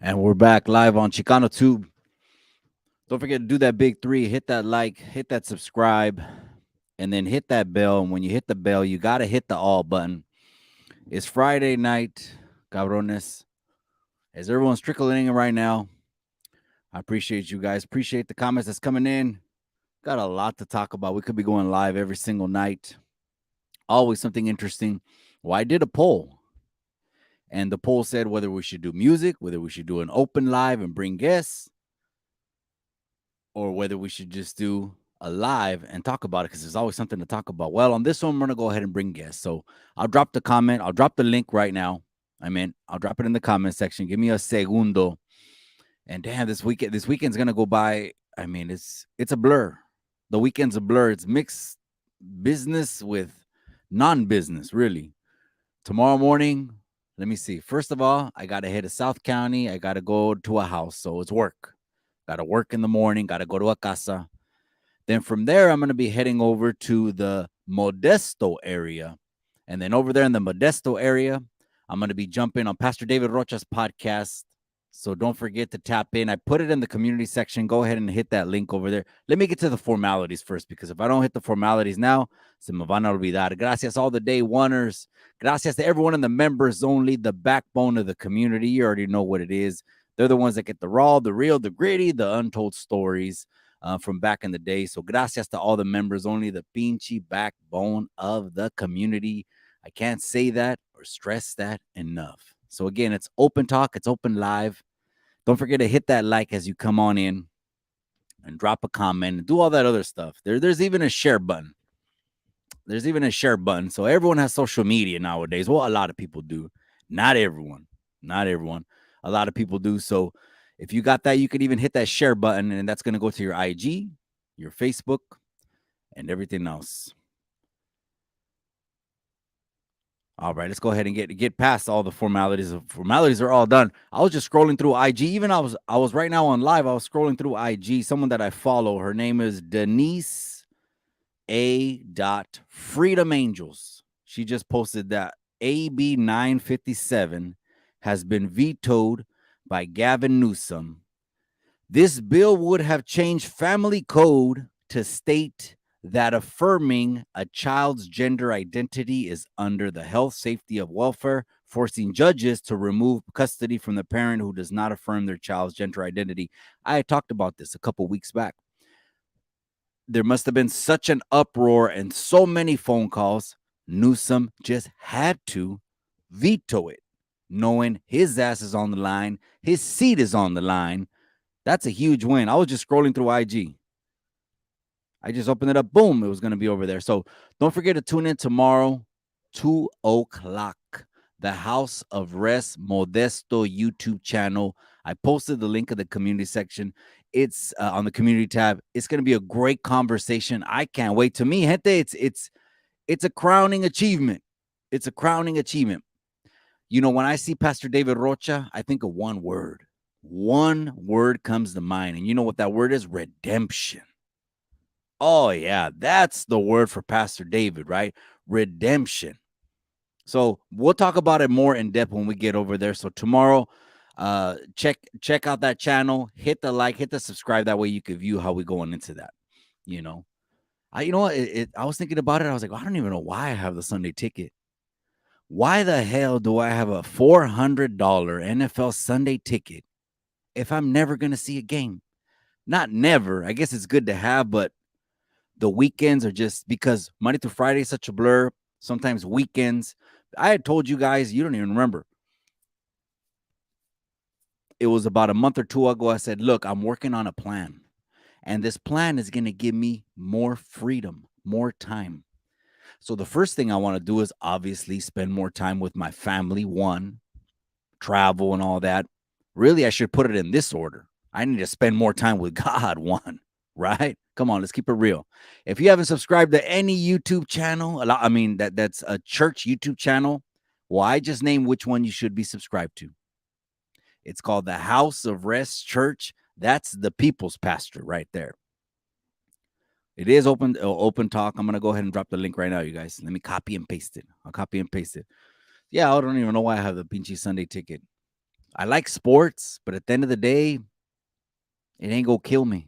And we're back live on Chicano Tube. Don't forget to do that big three. Hit that like, hit that subscribe, and then hit that bell. And when you hit the bell, you got to hit the all button. It's Friday night, cabrones. As everyone's trickling in right now, I appreciate you guys. Appreciate the comments that's coming in. Got a lot to talk about. We could be going live every single night. Always something interesting. Well, I did a poll, and the poll said whether we should do music, whether we should do an open live and bring guests, or whether we should just do a live and talk about it because there's always something to talk about. Well, on this one, I'm going to go ahead and bring guests. So I'll drop the comment. I'll drop the link right now. I'll drop it in the comment section. Give me a segundo. And damn, this weekend's going to go by. It's a blur. The weekend's a blur. It's mixed business with non-business, really. Tomorrow morning, let me see. First of all, I got to head to South County. I got to go to a house. So it's work. Got to work in the morning. Got to go to a casa. Then from there, I'm going to be heading over to the Modesto area. And then over there in the Modesto area, I'm going to be jumping on Pastor David Rocha's podcast. So don't forget to tap in. I put it in the community section. Go ahead and hit that link over there. Let me get to the formalities first, because if I don't hit the formalities now, se me van a olvidar. Gracias, all the day oneers. Gracias to everyone in the members only, the backbone of the community. You already know what it is. They're the ones that get the raw, the real, the gritty, the untold stories from back in the day. So gracias to all the members only, the pinche backbone of the community. I can't say that or stress that enough. So again, it's open talk, it's open live. Don't forget to hit that like as you come on in and drop a comment and do all that other stuff. There's even a share button. There's even a share button. So everyone has social media nowadays. Well, a lot of people do. Not everyone. Not everyone. A lot of people do. So if you got that, you could even hit that share button, and that's going to go to your IG, your Facebook, and everything else. All right, let's go ahead and get past all the formalities. The formalities are all done. I was just scrolling through IG. Even I was right now on live. I was scrolling through IG. Someone that I follow. Her name is Denise A. Freedom Angels. She just posted that AB 957 has been vetoed by Gavin Newsom. This bill would have changed family code to state that affirming a child's gender identity is under the health, safety, of welfare, forcing judges to remove custody from the parent who does not affirm their child's gender identity. I had talked about this a couple weeks back. There must have been such an uproar and so many phone calls. Newsom just had to veto it, knowing his ass is on the line, his seat is on the line. That's a huge win. I was just scrolling through IG. I just opened it up. Boom. It was going to be over there. So don't forget to tune in tomorrow, 2 o'clock. The House of Rest Modesto YouTube channel. I posted the link in the community section. It's on the community tab. It's going to be a great conversation. I can't wait. To me, gente, it's a crowning achievement. It's a crowning achievement. You know, when I see Pastor David Rocha, I think of one word. One word comes to mind. And you know what that word is? Redemption. Oh, yeah, that's the word for Pastor David, right? Redemption. So we'll talk about it more in depth when we get over there. So tomorrow, check out that channel, hit the like, hit the subscribe. That way you can view how we going into that. You know, I was thinking about it. I was like, I don't even know why I have the Sunday ticket. Why the hell do I have a $400 NFL Sunday ticket if I'm never going to see a game? Not never. I guess it's good to have, but the weekends are just, because Monday through Friday is such a blur. Sometimes weekends. I had told you guys, you don't even remember. It was about a month or two ago. I said, look, I'm working on a plan. And this plan is going to give me more freedom, more time. So the first thing I want to do is obviously spend more time with my family, one, travel and all that. Really, I should put it in this order. I need to spend more time with God, one, right? Come on, let's keep it real. If you haven't subscribed to any YouTube channel, that's a church YouTube channel, well, I just named which one you should be subscribed to. It's called the House of Rest Church. That's the people's pastor right there. It is open talk. I'm going to go ahead and drop the link right now, you guys. Let me copy and paste it. I'll copy and paste it. Yeah, I don't even know why I have the pinchy Sunday ticket. I like sports, but at the end of the day, it ain't gonna kill me.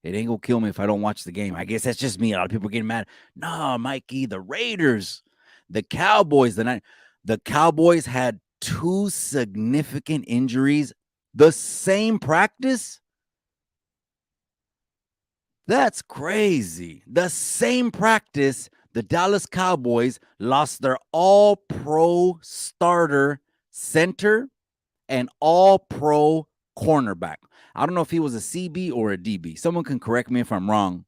It ain't gonna kill me if I don't watch the game. I guess that's just me. A lot of people are getting mad. No, Mikey, the Raiders, the Cowboys, the Cowboys had two significant injuries. The same practice? That's crazy. The same practice, the Dallas Cowboys lost their all pro starter center and all pro cornerback. I don't know if he was a CB or a DB. Someone can correct me if I'm wrong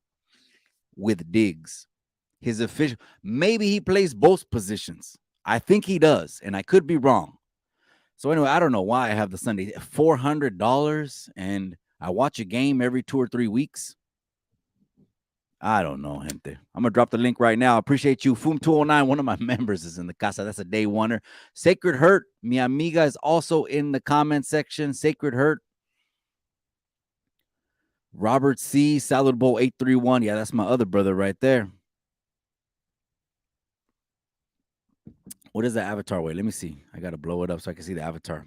with Diggs. His official, maybe he plays both positions. I think he does, and I could be wrong. So anyway, I don't know why I have the Sunday $400 and I watch a game every 2 or 3 weeks. I don't know, gente. I'm gonna drop the link right now. Appreciate you. Foom209, one of my members is in the casa. That's a day oneer. Sacred Hurt, mi amiga is also in the comment section. Sacred Hurt. Robert C. Salad Bowl 831. Yeah, that's my other brother right there. What is the avatar? Wait, let me see. I gotta blow it up so I can see the avatar.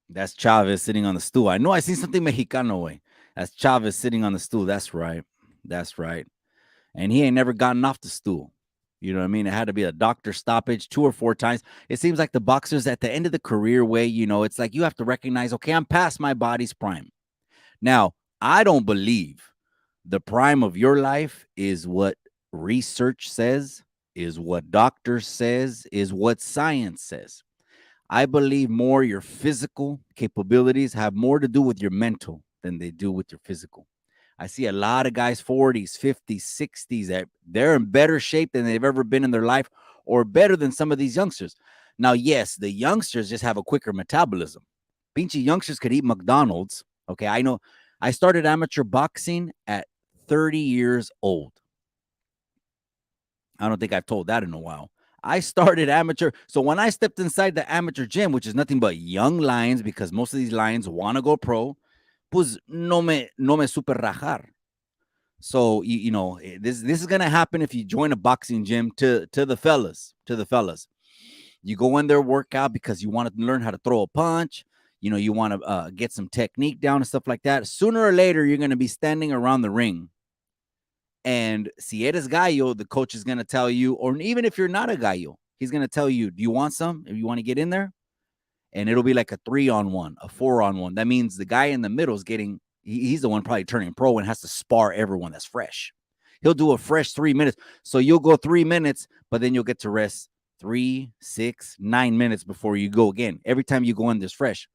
That's Chavez sitting on the stool. I know I see something Mexicano way. That's Chavez sitting on the stool. That's right. That's right. And he ain't never gotten off the stool. You know what I mean? It had to be a doctor stoppage 2 or 4 times. It seems like the boxers at the end of the career way, it's like you have to recognize, okay, I'm past my body's prime. Now, I don't believe the prime of your life is what research says, is what doctors says, is what science says. I believe more your physical capabilities have more to do with your mental than they do with your physical. I see a lot of guys 40s, 50s, 60s that they're in better shape than they've ever been in their life or better than some of these youngsters. Now, yes, the youngsters just have a quicker metabolism. Pinchy youngsters could eat McDonald's. Okay, I know. I started amateur boxing at 30 years old. I don't think I've told that in a while. I started amateur. So when I stepped inside the amateur gym, which is nothing but young lions, because most of these lions want to go pro, pues no me super rajar. So this is gonna happen if you join a boxing gym to the fellas, You go in there, work out because you want to learn how to throw a punch. You want to get some technique down and stuff like that. Sooner or later, you're gonna be standing around the ring. And si eres gallo, the coach is gonna tell you, or even if you're not a gallo, he's gonna tell you, do you want some? If you want to get in there? And it'll be like a 3-on-1, a 4-on-1. That means the guy in the middle is he's the one probably turning pro and has to spar everyone that's fresh. He'll do a fresh 3 minutes. So you'll go 3 minutes, but then you'll get to rest 3, 6, 9 minutes before you go again. Every time you go in, there's fresh.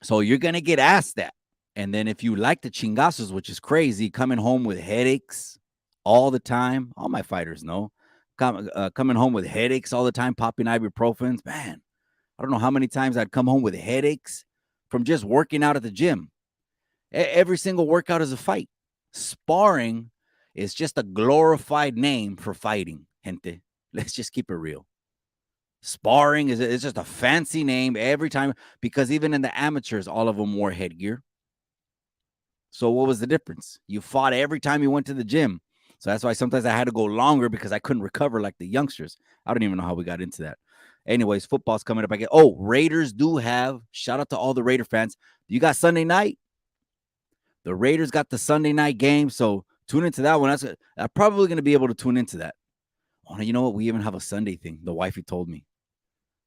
So you're going to get asked that. And then if you like the chingazos, which is crazy, coming home with headaches all the time, all my fighters know, coming home with headaches all the time, popping ibuprofens, man. I don't know how many times I'd come home with headaches from just working out at the gym. Every single workout is a fight. Sparring is just a glorified name for fighting, gente. Let's just keep it real. Sparring is just a fancy name every time, because even in the amateurs, all of them wore headgear. So what was the difference? You fought every time you went to the gym. So that's why sometimes I had to go longer because I couldn't recover like the youngsters. I don't even know how we got into that. Anyways, football's coming up. Raiders do have, shout out to all the Raider fans. You got Sunday night? The Raiders got the Sunday night game, so tune into that one. I'm probably going to be able to tune into that. Oh, you know what? We even have a Sunday thing. The wifey told me.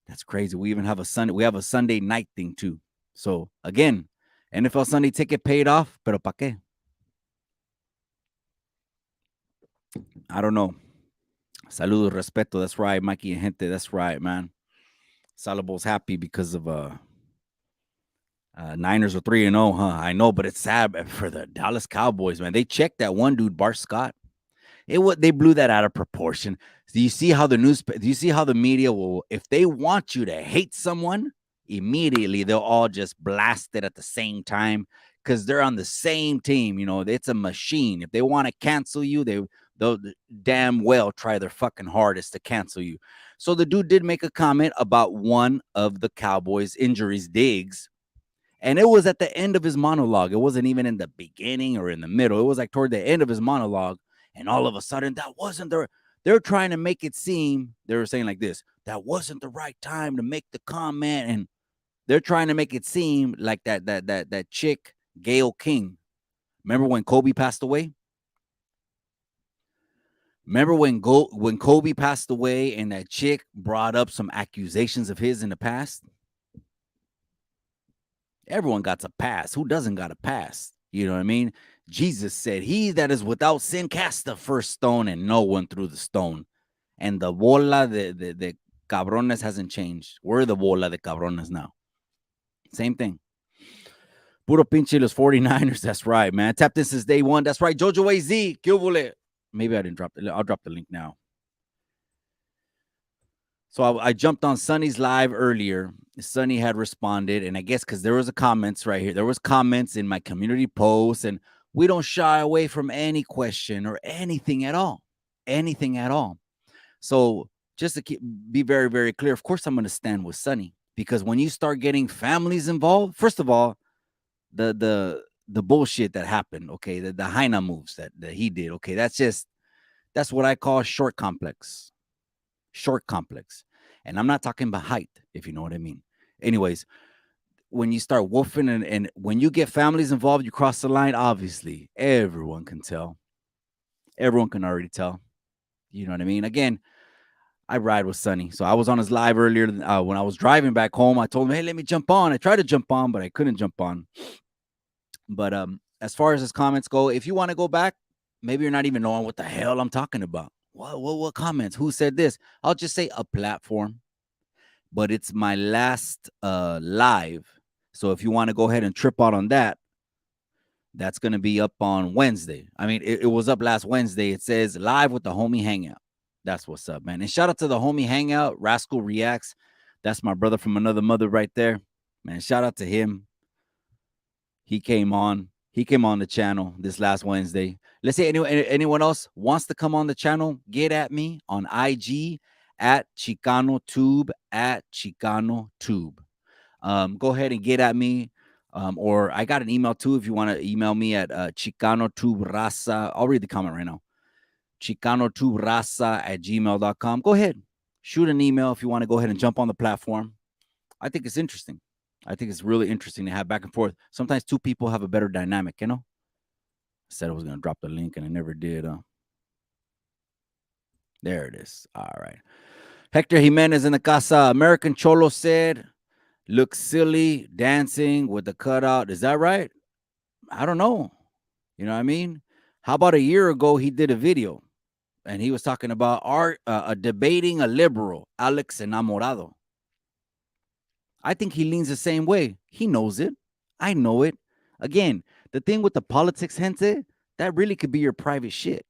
That's crazy. We even have a Sunday night thing too. So again, NFL Sunday ticket paid off, pero pa qué? I don't know. Saludos, respeto. That's right, Mikey and gente. That's right, man. Salabow's happy because of Niners are 3-0, huh? I know, but it's sad for the Dallas Cowboys, man. They checked that one dude, Bart Scott. They blew that out of proportion. Do you see how the media will, if they want you to hate someone, immediately they'll all just blast it at the same time because they're on the same team. It's a machine. If they want to cancel you, they'll damn well try their fucking hardest to cancel you. So the dude did make a comment about one of the Cowboys' injuries, Diggs. And it was at the end of his monologue. It wasn't even in the beginning or in the middle. It was like toward the end of his monologue. And all of a sudden, that wasn't there. They're trying to make it seem, they were saying like this, that wasn't the right time to make the comment. And they're trying to make it seem like that chick, Gail King. Remember when Kobe passed away? Remember when Kobe passed away and that chick brought up some accusations of his in the past? Everyone got a pass. Who doesn't got a pass? You know what I mean? Jesus said, "He that is without sin cast the first stone," and no one threw the stone. And the bola de cabrones hasn't changed. We're the bola de cabrones now. Same thing. Puro pinche los 49ers. That's right, man. Tapped in since day one. That's right. Jojo AZ. Maybe I didn't drop it. I'll drop the link now. So I jumped on Sonny's live earlier. Sonny had responded, and I guess because there was a comments right here. There was comments in my community post, and we don't shy away from any question or anything at all. Anything at all. So just to be very, very clear, of course I'm going to stand with Sonny, because when you start getting families involved, first of all, the bullshit that happened, okay, the Heina moves that he did, okay, that's what I call short complex. And I'm not talking about height, if you know what I mean. Anyways, when you start wolfing and when you get families involved, you cross the line, obviously everyone can tell. Everyone can already tell. You know what I mean? Again, I ride with Sonny. So I was on his live earlier when I was driving back home. I told him, hey, let me jump on. I tried to jump on, but I couldn't jump on. But as far as his comments go, if you want to go back, maybe you're not even knowing what the hell I'm talking about. What comments? Who said this? I'll just say a platform. But it's my last live. So if you want to go ahead and trip out on that, that's going to be up on Wednesday. I mean, it was up last Wednesday. It says live with the homie hangout. That's what's up, man. And shout out to the homie hangout, Rascal Reacts. That's my brother from another mother right there. Man, shout out to him. He came on the channel this last Wednesday. Let's say anyone else wants to come on the channel, get at me on IG at ChicanoTube, at ChicanoTube. Go ahead and get at me. Or I got an email too if you want to email me at ChicanoTubeRaza. I'll read the comment right now. ChicanoTubeRaza@gmail.com. Go ahead. Shoot an email if you want to go ahead and jump on the platform. I think it's interesting. I think it's really interesting to have back and forth. Sometimes two people have a better dynamic, you know? I said I was going to drop the link and I never did. There it is. All right. Hector Jimenez in the casa. American Cholo said, looks silly dancing with the cutout. Is that right? I don't know. You know what I mean? How about a year ago, he did a video and he was talking about debating a liberal, Alex Enamorado. I think he leans the same way. He knows it. I know it. Again, the thing with the politics, gente, that really could be your private shit.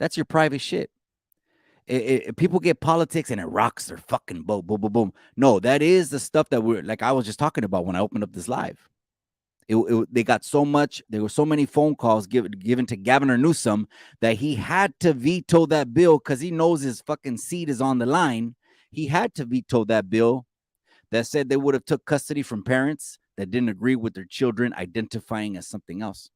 That's your private shit. People get politics and it rocks their fucking boat. Boom, boom, boom. No, that is the stuff that we're like I was just talking about when I opened up this live. They got so much. There were so many phone calls given to Governor Newsom that he had to veto that bill because he knows his fucking seat is on the line. He had to veto that bill that said they would have took custody from parents that didn't agree with their children identifying as something else.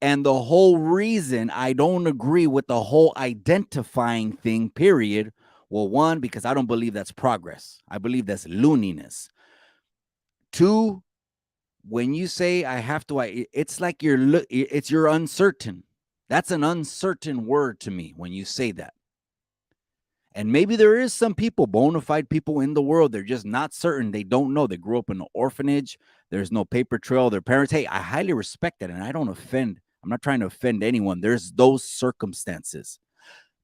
And the whole reason I don't agree with the whole identifying thing, period. Well, one, because I don't believe that's progress. I believe that's looniness. Two, when you say I have to, it's like you're uncertain. That's an uncertain word to me when you say that. And maybe there is some people, bona fide people in the world, they're just not certain. They don't know. They grew up in an orphanage. There's no paper trail. Their parents, hey, I highly respect that. And I don't offend. I'm not trying to offend anyone. There's those circumstances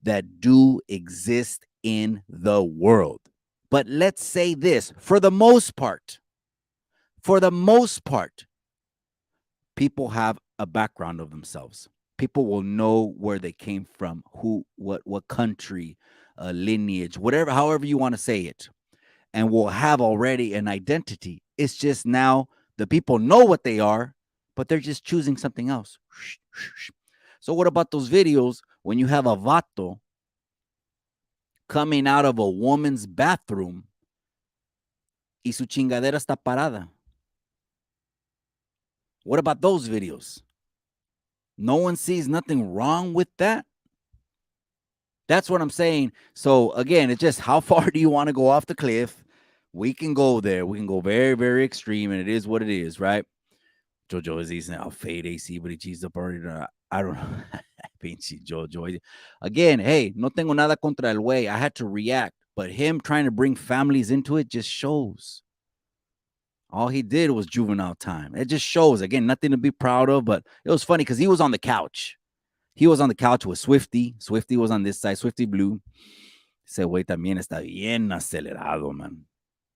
that do exist in the world. But let's say this, for the most part, people have a background of themselves. People will know where they came from, who, what country, lineage, whatever, however you want to say it, and will have already an identity. It's just now the people know what they are, but they're just choosing something else. So what about those videos when you have a vato coming out of a woman's bathroom y su chingadera está parada? What about those videos? No one sees nothing wrong with that. That's what I'm saying. So again, it's just how far do you want to go off the cliff? We can go there. We can go very, very extreme, and it is what it is, right? Jojo is easy. I'll fade AC, but he cheesed up already. I don't know. Pinche Jojo. Again, hey, no tengo nada contra el way. I had to react, but him trying to bring families into it just shows. All he did was juvenile time. It just shows. Again, nothing to be proud of, but it was funny because he was on the couch. He was on the couch with Swifty. Swifty was on this side, Swifty Blue. Ese güey también está bien acelerado, man.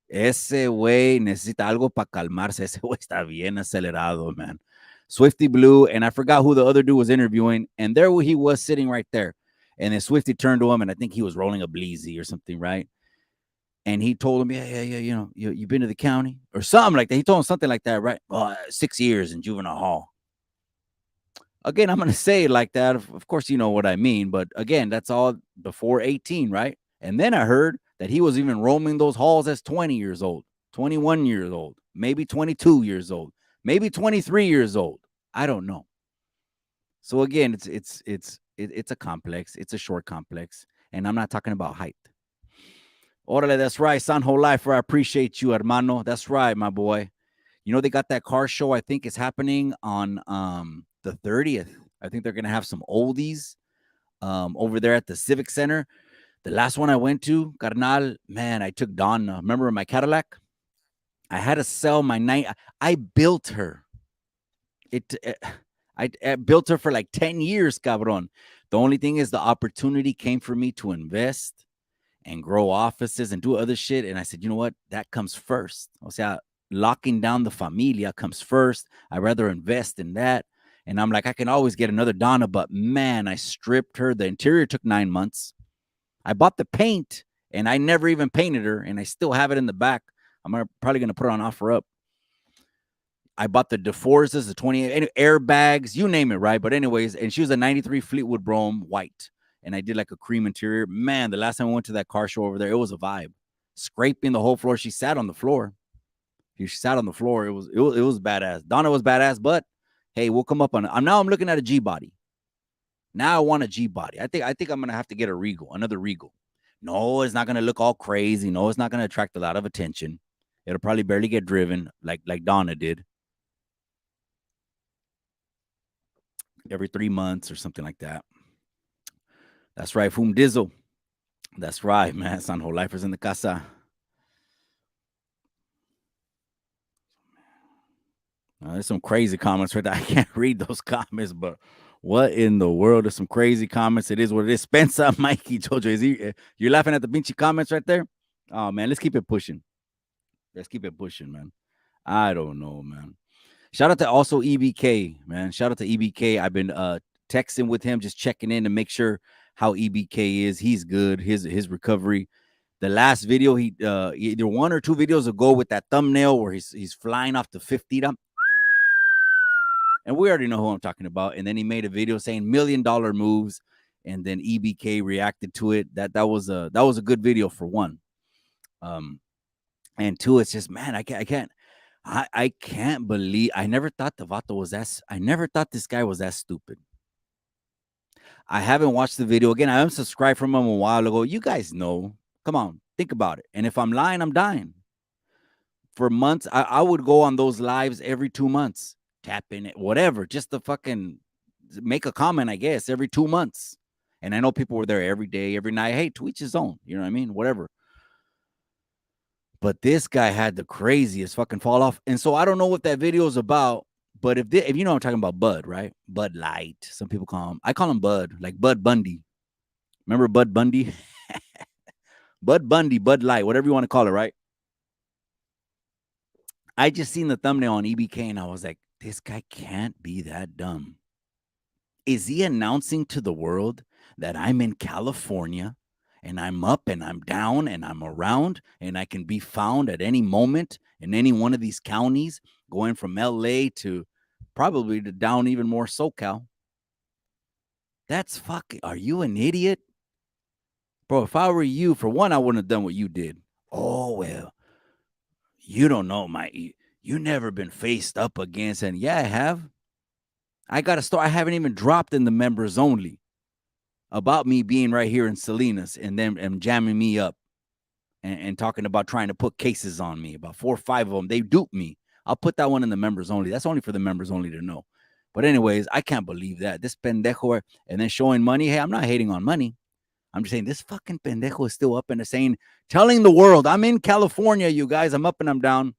Ese güey necesita algo para calmarse. Ese güey está bien acelerado, man. Swifty Blue, and I forgot who the other dude was interviewing, and there he was sitting right there. And then Swifty turned to him, and I think he was rolling a bleezy or something, right? And he told him, yeah, you know, you've been to the county or something like that. He told him something like that, right? 6 years in juvenile hall. Again, I'm going to say it like that. Of course, you know what I mean. But again, that's all before 18, right? And then I heard that he was even roaming those halls as 20 years old, 21 years old, maybe 22 years old, maybe 23 years old. I don't know. So again, it's a complex. It's a short complex. And I'm not talking about height. Orale, that's right. Sanho Lifer, I appreciate you, hermano. That's right, my boy. You know, they got that car show, I think is happening on the 30th. I think they're going to have some oldies over there at the Civic Center. The last one I went to, carnal, man, I took Donna. Remember my Cadillac? I had to sell my night. I built her. I built her for like 10 years, cabron. The only thing is the opportunity came for me to invest and grow offices and do other shit. And I said, you know what? That comes first. O sea, locking down the familia comes first. I'd rather invest in that. And I'm like, I can always get another Donna, but man, I stripped her. The interior took 9 months. I bought the paint and I never even painted her, and I still have it in the back. I'm probably going to put it on offer up. I bought the DeForzas, the 28 airbags, you name it, right? But anyways, and she was a 93 Fleetwood Brougham white. And I did like a cream interior. Man, the last time I went to that car show over there, it was a vibe. Scraping the whole floor. She sat on the floor. She sat on the floor. It was badass. Donna was badass, but hey, we'll come up on it. I'm looking at a G body. Now I want a G body. I think I'm gonna have to get a Regal, another Regal. No, it's not gonna look all crazy. No, it's not gonna attract a lot of attention. It'll probably barely get driven like Donna did. Every 3 months or something like that. That's right, Foom Dizzle. That's right, man. Sanho Lifers in the casa. There's some crazy comments right there. I can't read those comments, but what in the world? There's some crazy comments. It is what it is. Spencer, Mikey, Jojo, you're laughing at the Vinci comments right there? Oh, man, let's keep it pushing. Let's keep it pushing, man. I don't know, man. Shout out to also EBK, man. Shout out to EBK. I've been texting with him, just checking in to make sure how EBK is. He's good. His recovery. The last video, he either 1 or 2 videos ago with that thumbnail where he's flying off the 50, and we already know who I'm talking about. And then he made a video saying $1 million moves, and then EBK reacted to it. That was a good video for one. And two, it's just, man, I can't believe I never thought the Vato was that. I never thought this guy was that stupid. I haven't watched the video again. I unsubscribed from him a while ago. You guys know. Come on, think about it. And if I'm lying, I'm dying. For months, I would go on those lives every 2 months, tap in it, whatever, just to fucking make a comment, I guess, every 2 months. And I know people were there every day, every night. Hey, to each his own. You know what I mean? Whatever. But this guy had the craziest fucking fall off. And so I don't know what that video is about. But if you know I'm talking about Bud, right? Bud Light. Some people call him. I call him Bud, like Bud Bundy. Remember Bud Bundy? Bud Bundy, Bud Light, whatever you want to call it, right? I just seen the thumbnail on EBK and I was like, this guy can't be that dumb. Is he announcing to the world that I'm in California and I'm up and I'm down and I'm around and I can be found at any moment in any one of these counties, going from LA to probably to down even more SoCal? That's fucking, are you an idiot? Bro, if I were you, for one, I wouldn't have done what you did. Oh, well, you don't know, you never been faced up against, and yeah, I have. I got a store. I haven't even dropped in the members only. about me being right here in Salinas and then jamming me up and talking about trying to put cases on me, about 4 or 5 of them. They duped me. I'll put that one in the members only. That's only for the members only to know. But anyways, I can't believe that. This pendejo, and then showing money. Hey, I'm not hating on money. I'm just saying this fucking pendejo is still up and saying, telling the world, I'm in California, you guys. I'm up and I'm down.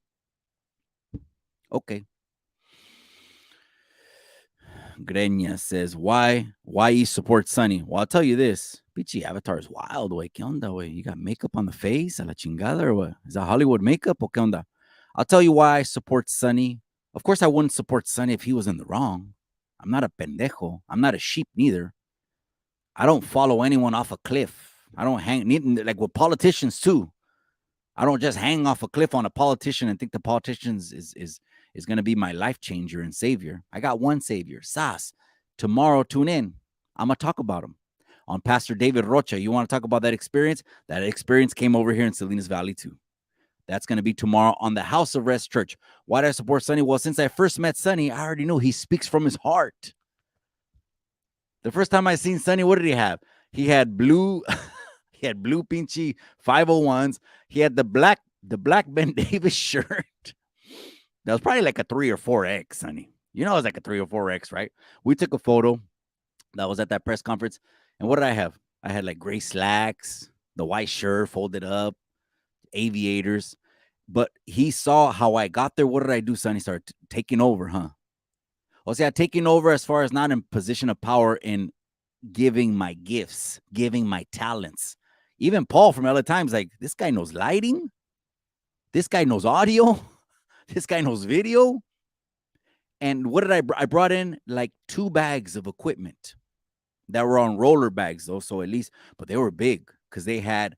Okay. Greña says, why you support Sunny? Well, I'll tell you this. Pichi avatar is wild, way. ¿Qué onda, way? You got makeup on the face? A la chingada, or what? Is that Hollywood makeup? O qué onda? I'll tell you why I support Sunny. Of course, I wouldn't support Sunny if he was in the wrong. I'm not a pendejo. I'm not a sheep neither. I don't follow anyone off a cliff. I don't hang, like with politicians too. I don't just hang off a cliff on a politician and think the politician is going to be my life changer and savior. I got one savior, Sas. Tomorrow, tune in. I'm going to talk about him on Pastor David Rocha. You want to talk about that experience? That experience came over here in Salinas Valley too. That's going to be tomorrow on the House of Rest Church. Why do I support Sunny? Well, since I first met Sunny, I already know he speaks from his heart. The first time I seen Sunny, what did he have? He had blue, he had blue pinchy 501s. He had the black Ben Davis shirt. That was probably like a 3 or 4X, Sunny. You know, it was like a 3 or 4X, right? We took a photo that was at that press conference. And what did I have? I had like gray slacks, the white shirt folded up, aviators. But he saw how I got there. What did I do, Sonny? Started taking over, huh? Well, see, taking over as far as not in position of power in giving my gifts, giving my talents. Even Paul from LA Times, like, this guy knows lighting. This guy knows audio. This guy knows video. And what did I brought in like 2 bags of equipment that were on roller bags, though. So at least, but they were big because they had,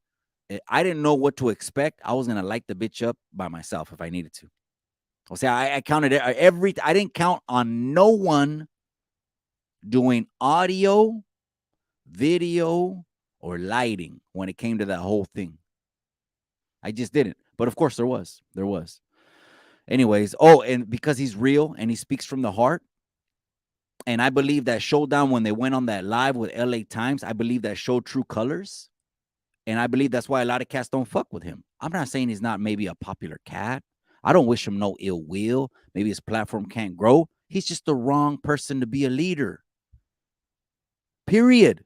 I didn't know what to expect. I was going to light the bitch up by myself if I needed to. I'll say I counted I didn't count on no one doing audio, video, or lighting when it came to that whole thing. I just didn't. But of course there was. Anyways, and because he's real and he speaks from the heart, and I believe that showdown when they went on that live with LA Times, I believe that showed true colors. And I believe that's why a lot of cats don't fuck with him. I'm not saying he's not maybe a popular cat. I don't wish him no ill will. Maybe his platform can't grow. He's just the wrong person to be a leader. Period.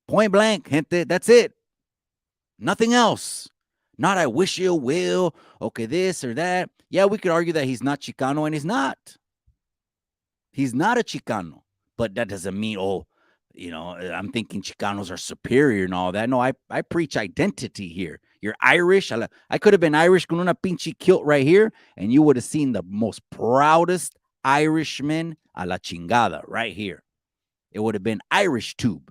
Point blank. Gente. That's it. Nothing else. Not I wish ill will. Okay, this or that. Yeah, we could argue that he's not Chicano, and he's not. He's not a Chicano. But that doesn't mean, I'm thinking Chicanos are superior and all that. No, I preach identity here. You're Irish. I could have been Irish con una pinche kilt right here, and you would have seen the most proudest Irishman a la chingada right here. It would have been Irish tube.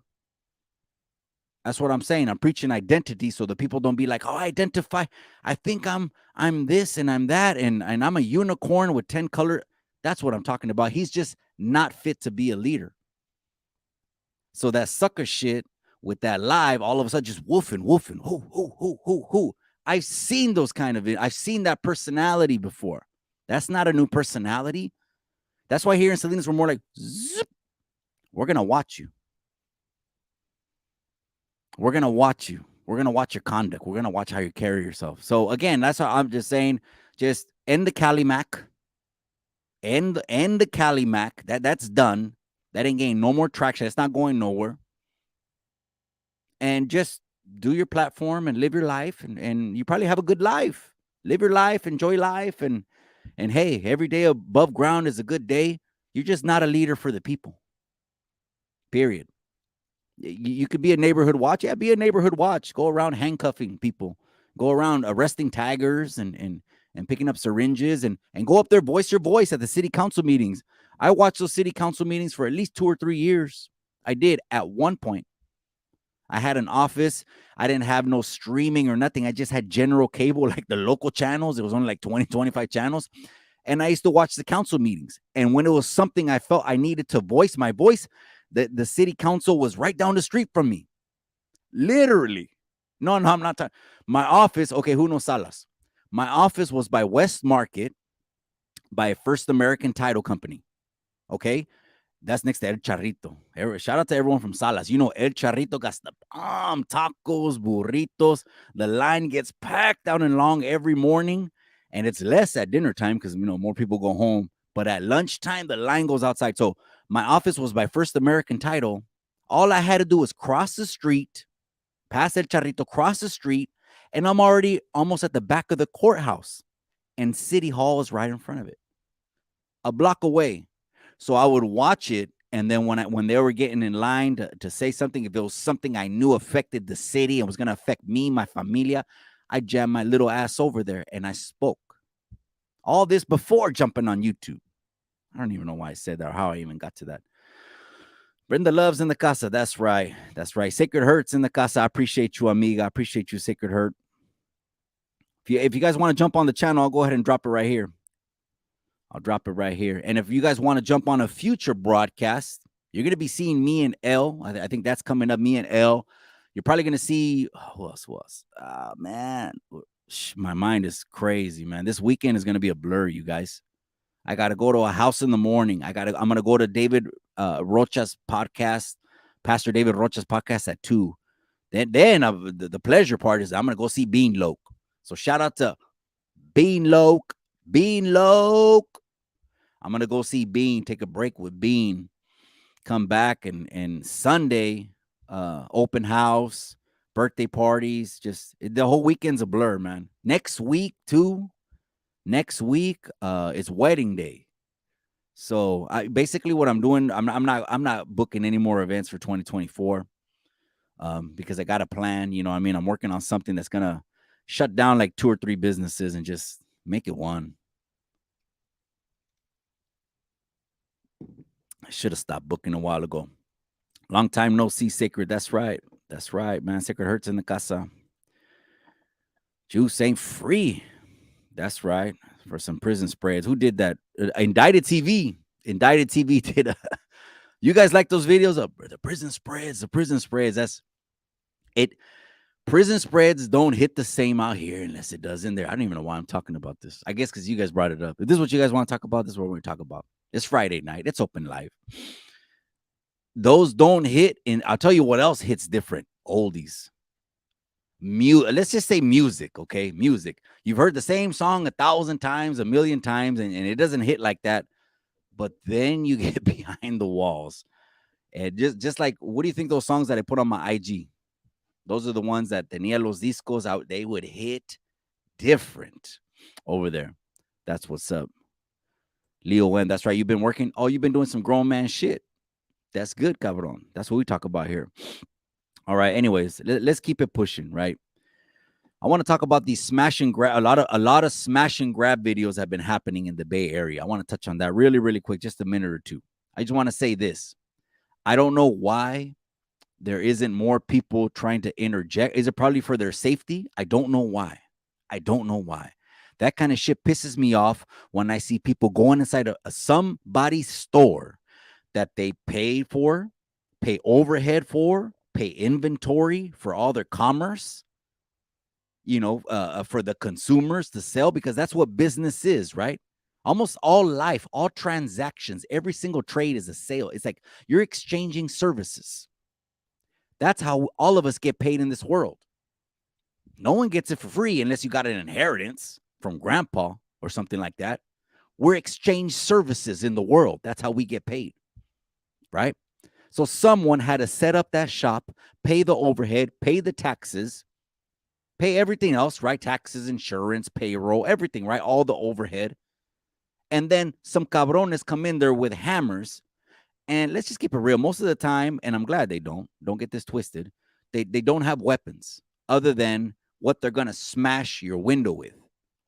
That's what I'm saying. I'm preaching identity so the people don't be like, oh, identify. I think I'm this and I'm that, and I'm a unicorn with 10 color. That's what I'm talking about. He's just not fit to be a leader. So that sucker shit with that live, all of a sudden just woofing. Who. I've seen those I've seen that personality before. That's not a new personality. That's why here in Salinas, we're more like, zip. We're going to watch you. We're going to watch you. We're going to watch your conduct. We're going to watch how you carry yourself. So again, that's how I'm just saying, just end the Cali Mac. End the Cali Mac. That's done. That ain't getting no more traction. It's not going nowhere. And just do your platform and live your life. And you probably have a good life. Live your life, enjoy life. And hey, every day above ground is a good day. You're just not a leader for the people. Period. You could be a neighborhood watch. Yeah, be a neighborhood watch. Go around handcuffing people. Go around arresting taggers and picking up syringes and go up there, voice your voice at the city council meetings. I watched those city council meetings for at least 2 or 3 years. I did at one point. I had an office. I didn't have no streaming or nothing. I just had general cable, like the local channels. It was only like 20, 25 channels. And I used to watch the council meetings. And when it was something I felt I needed to voice my voice, the city council was right down the street from me. Literally. No, I'm not talking. My office, okay, who knows Salas? My office was by West Market, by First American Title Company. Okay? That's next to El Charrito. Shout out to everyone from Salas. You know, El Charrito got the tacos, burritos. The line gets packed out and long every morning, and it's less at dinner time because more people go home. But at lunchtime, the line goes outside. So my office was by First American Title. All I had to do was cross the street, pass El Charrito, cross the street, and I'm already almost at the back of the courthouse. And City Hall is right in front of it, a block away. So I would watch it, and then when they were getting in line to say something, if it was something I knew affected the city and was going to affect me, my familia, I jammed my little ass over there and I spoke. All this before jumping on YouTube. I don't even know why I said that or how I even got to that. Brenda Love's in the casa. That's right. That's right. Sacred Hurt's in the casa. I appreciate you, amiga. I appreciate you, Sacred Hurt. If you guys want to jump on the channel, I'll go ahead and drop it right here. I'll drop it right here. And if you guys want to jump on a future broadcast, you're going to be seeing me and L. I think that's coming up, me and L. You're probably going to see, who else? Man, my mind is crazy, man. This weekend is going to be a blur, you guys. I got to go to a house in the morning. I'm going to go to David Rocha's podcast, Pastor David Rocha's podcast at 2. Then the pleasure part is I'm going to go see Bean Loke. So shout out to Bean Loke. I'm going to go see Bean, take a break with Bean, come back, and Sunday, open house, birthday parties, just the whole weekend's a blur, man. Next week is wedding day. So basically what I'm doing, I'm not booking any more events for 2024 because I got a plan, I'm working on something that's going to shut down like 2 or 3 businesses and just make it one. I should have stopped booking a while ago. Long time no see, Sacred. That's right, man. Sacred Hurts in the casa. Juice ain't free. That's right. For some prison spreads. Who did that? Indicted TV. Indicted TV did. You guys like those videos of the prison spreads? The prison spreads. That's it. Prison spreads don't hit the same out here unless it does in there. I don't even know why I'm talking about this. I guess because you guys brought it up. If this is what you guys want to talk about, this is what we're going to talk about. It's Friday night. It's open live. Those don't hit. And I'll tell you what else hits different. Oldies. Let's just say music, okay? Music. You've heard the same song 1,000 times, 1,000,000 times, and it doesn't hit like that. But then you get behind the walls. And just like, what do you think those songs that I put on my IG? Those are the ones that tenía los discos out. They would hit different over there. That's what's up. Leo Wen, that's right. You've been working. Oh, you've been doing some grown man shit. That's good, cabron. That's what we talk about here. All right. Anyways, let's keep it pushing, right? I want to talk about these smash and grab. A lot of smash and grab videos have been happening in the Bay Area. I want to touch on that really, really quick, just a minute or two. I just want to say this. I don't know why there isn't more people trying to interject. Is it probably for their safety? I don't know why. That kind of shit pisses me off when I see people going inside somebody's store that they pay overhead for, pay inventory for all their commerce, for the consumers to sell, because that's what business is, right? Almost all life, all transactions, every single trade is a sale. It's like you're exchanging services. That's how all of us get paid in this world. No one gets it for free unless you got an inheritance from grandpa or something like that. We're exchange services in the world. That's how we get paid, right? So someone had to set up that shop, pay the overhead, pay the taxes, pay everything else, right? Taxes, insurance, payroll, everything, right? All the overhead. And then some cabrones come in there with hammers. And let's just keep it real. Most of the time, and I'm glad they don't get this twisted, they don't have weapons other than what they're going to smash your window with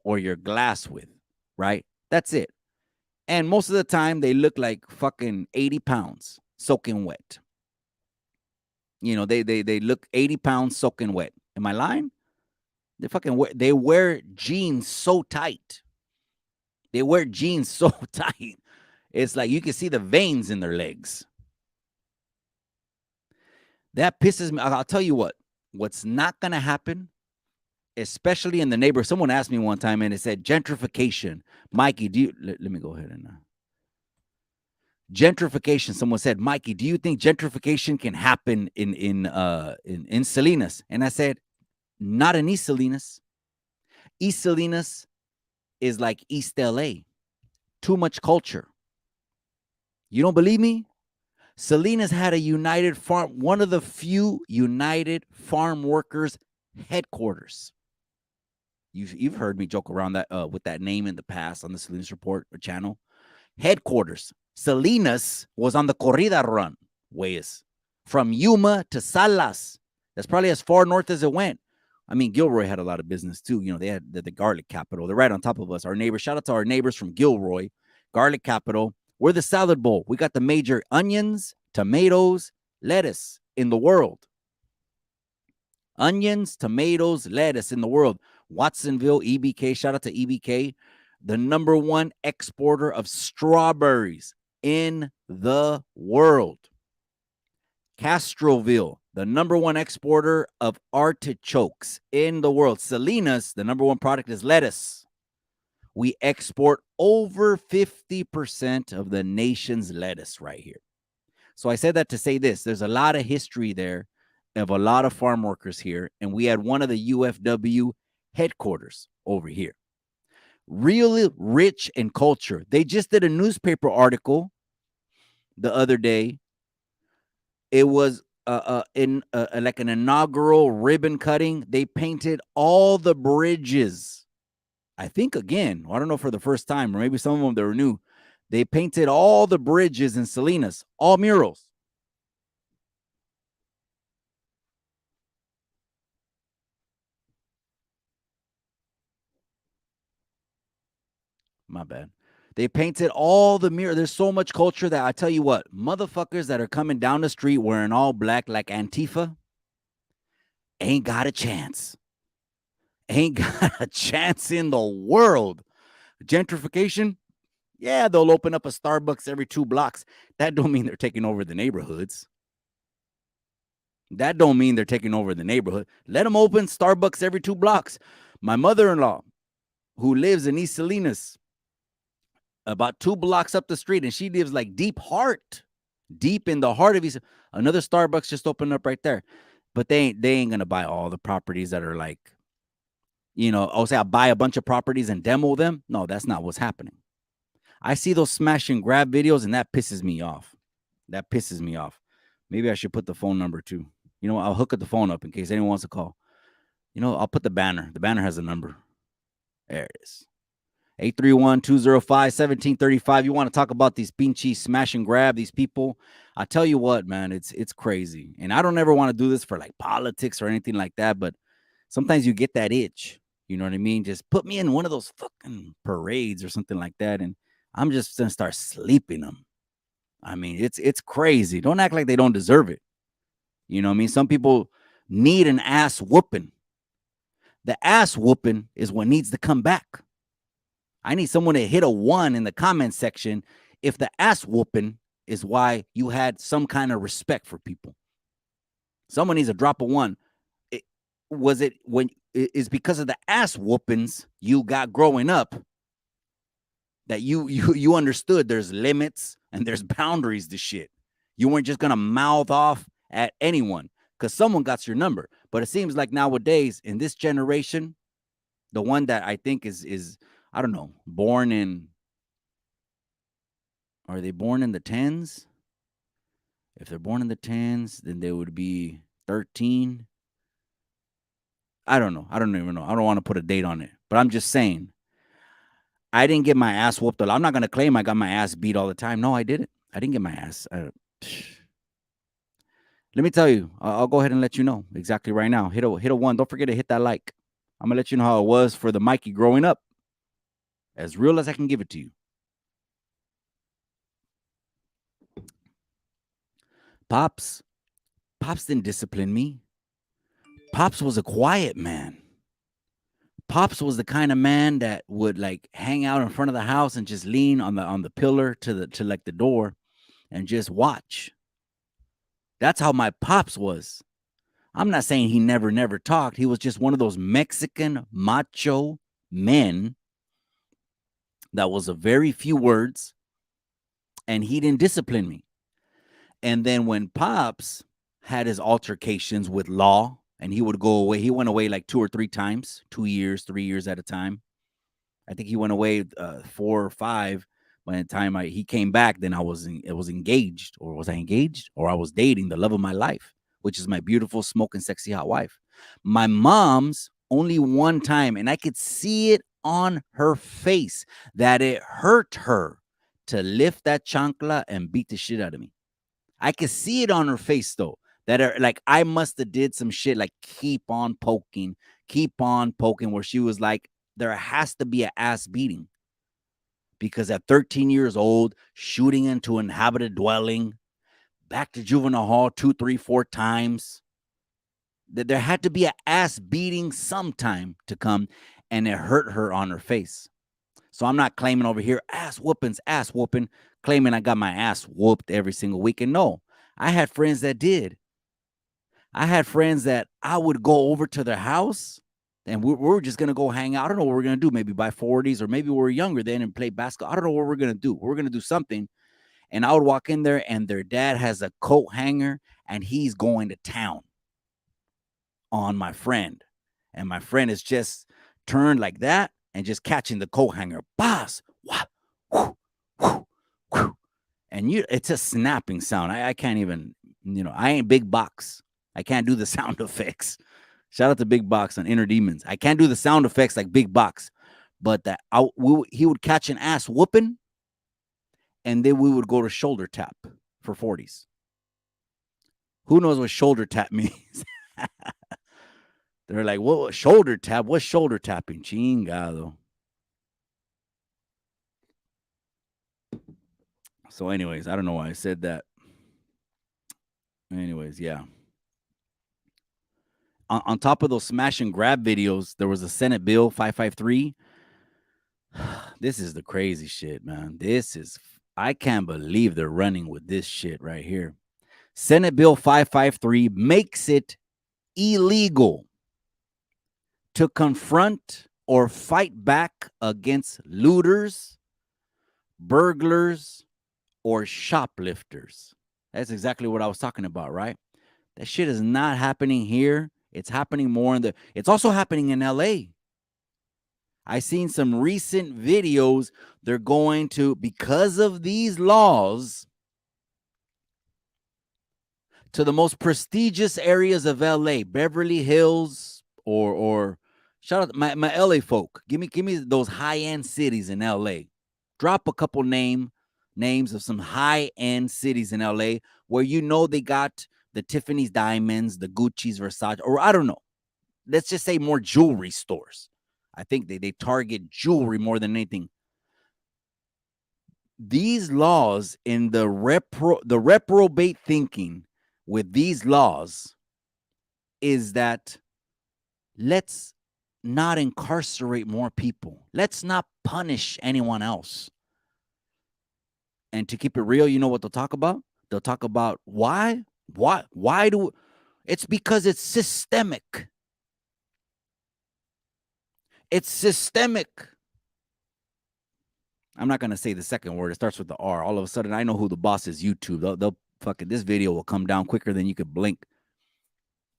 or your glass with, right? That's it. And most of the time, they look like fucking 80 pounds soaking wet. They look 80 pounds soaking wet. Am I lying? They wear jeans so tight. It's like you can see the veins in their legs. That pisses me. I'll tell you what's not going to happen, especially in the neighborhood. Someone asked me one time and it said gentrification. Mikey, let me go ahead and Gentrification. Someone said, Mikey, do you think gentrification can happen in Salinas? And I said, not in East Salinas. East Salinas is like East LA. Too much culture. You don't believe me? Salinas had a United Farm, one of the few United Farm Workers headquarters. You've heard me joke around that with that name in the past on the Salinas Report channel. Headquarters. Salinas was on the Corrida run ways from Yuma to Salas. That's probably as far north as it went. I mean, Gilroy had a lot of business too. You know, they had the garlic capital. They're right on top of us. Our neighbors, shout out to our neighbors from Gilroy, garlic capital. We're the salad bowl. We got the major onions, tomatoes, lettuce in the world. Onions, tomatoes, lettuce in the world. Watsonville, EBK, shout out to EBK, the number one exporter of strawberries in the world. Castroville, the number one exporter of artichokes in the world. Salinas, the number one product is lettuce. We export over 50% of the nation's lettuce right here. So I said that to say this. There's a lot of history there of a lot of farm workers here, and we had one of the UFW headquarters over here. Really rich in culture. They just did a newspaper article the other day. It was in like an inaugural ribbon cutting. They painted all the bridges. I think again, I don't know for the first time, or maybe some of them that were new. They painted all the bridges in Salinas, all murals. My bad. They painted all the mirror. There's so much culture that I tell you what, motherfuckers that are coming down the street wearing all black like Antifa ain't got a chance. Ain't got a chance in the world. Gentrification, yeah, they'll open up a Starbucks every 2 blocks. That don't mean they're taking over the neighborhoods. That don't mean they're taking over the neighborhood. Let them open Starbucks every 2 blocks. My mother-in-law, who lives in East Salinas, about 2 blocks up the street, and she lives like deep in the heart of East. Another Starbucks just opened up right there. But they ain't gonna buy all the properties that are like, you know, I'll say I'll buy a bunch of properties and demo them. No, that's not what's happening. I see those smash and grab videos, and that pisses me off. That pisses me off. Maybe I should put the phone number too. You know, I'll hook up the phone up in case anyone wants to call. You know, I'll put the banner. The banner has a number. There it is. 831-205-1735. You want to talk about these pinchy smash and grab, these people? I tell you what, man, it's crazy. And I don't ever want to do this for like politics or anything like that, but sometimes you get that itch. You know what I mean? Just put me in one of those fucking parades or something like that, and I'm just gonna start sleeping them. I mean, it's crazy. Don't act like they don't deserve it. You know what I mean? Some people need an ass whooping. The ass whooping is what needs to come back. I need someone to hit a 1 in the comment section if the ass whooping is why you had some kind of respect for people. Someone needs to drop a 1. Was it when it is because of the ass whoopings you got growing up that you understood there's limits and there's boundaries to shit. You weren't just gonna mouth off at anyone because someone got your number. But it seems like nowadays in this generation, the one that I think is I don't know, are they born in the 10s? If they're born in the 10s, then they would be 13. I don't know. I don't even know. I don't want to put a date on it. But I'm just saying, I didn't get my ass whooped. I'm not going to claim I got my ass beat all the time. No, I didn't. I didn't get my ass. Let me tell you. I'll go ahead and let you know exactly right now. Hit a 1. Don't forget to hit that like. I'm going to let you know how it was for the Mikey growing up. As real as I can give it to you. Pops didn't discipline me. Pops was a quiet man. Pops was the kind of man that would like hang out in front of the house and just lean on the pillar to like the door and just watch. That's how my pops was. I'm not saying he never talked. He was just one of those Mexican macho men that was a very few words. and he didn't discipline me. And then when Pops had his altercations with law, and he would go away, he went away like 2 or 3 times, 2 years, 3 years at a time. I think he went away 4 or 5. By the time he came back, then I was engaged, or was I engaged, or I was dating the love of my life, which is my beautiful, smoking, sexy, hot wife. My mom's only one time, and I could see it on her face that it hurt her to lift that chancla and beat the shit out of me. I could see it on her face though, that like I must have did some shit like keep on poking, where she was like, there has to be an ass beating. Because at 13 years old, shooting into an inhabited dwelling, back to juvenile hall 2, 3, 4 times, that there had to be an ass beating sometime to come, and it hurt her on her face. So I'm not claiming over here ass whooping, claiming I got my ass whooped every single week. And no, I had friends that did. I had friends that I would go over to their house, and we were just going to go hang out. I don't know what we're going to do. Maybe buy 40s, or maybe we were younger then and play basketball. I don't know what we're going to do. We're going to do something. And I would walk in there, and their dad has a coat hanger, and he's going to town on my friend. And my friend is just turned like that and just catching the coat hanger. Boss. And it's a snapping sound. I can't even, I ain't Big Box. I can't do the sound effects. Shout out to Big Box on Inner Demons. I can't do the sound effects like Big Box, but he would catch an ass whooping, and then we would go to shoulder tap for 40s. Who knows what shoulder tap means? They're like, what shoulder tap? What's shoulder tapping? Chingado. So anyways, I don't know why I said that. Anyways, yeah. On top of those smash and grab videos, there was a Senate Bill 553. This is the crazy shit, man. I can't believe they're running with this shit right here. Senate Bill 553 makes it illegal to confront or fight back against looters, burglars, or shoplifters. That's exactly what I was talking about, right? That shit is not happening here. It's happening more it's also happening in LA. I seen some recent videos. They're going to, because of these laws, to the most prestigious areas of LA, Beverly Hills, or shout out my LA folk. Give me those high-end cities in LA. Drop a couple names of some high-end cities in LA where they got the Tiffany's diamonds, the Gucci's, Versace, or I don't know. Let's just say more jewelry stores. I think they target jewelry more than anything. These laws in the reprobate thinking with these laws is that let's not incarcerate more people. Let's not punish anyone else. And to keep it real, you know what they'll talk about? They'll talk about why it's because it's systemic. It's systemic. I'm not going to say the second word. It starts with the R. All of a sudden, I know who the boss is. YouTube. They'll fucking, this video will come down quicker than you could blink.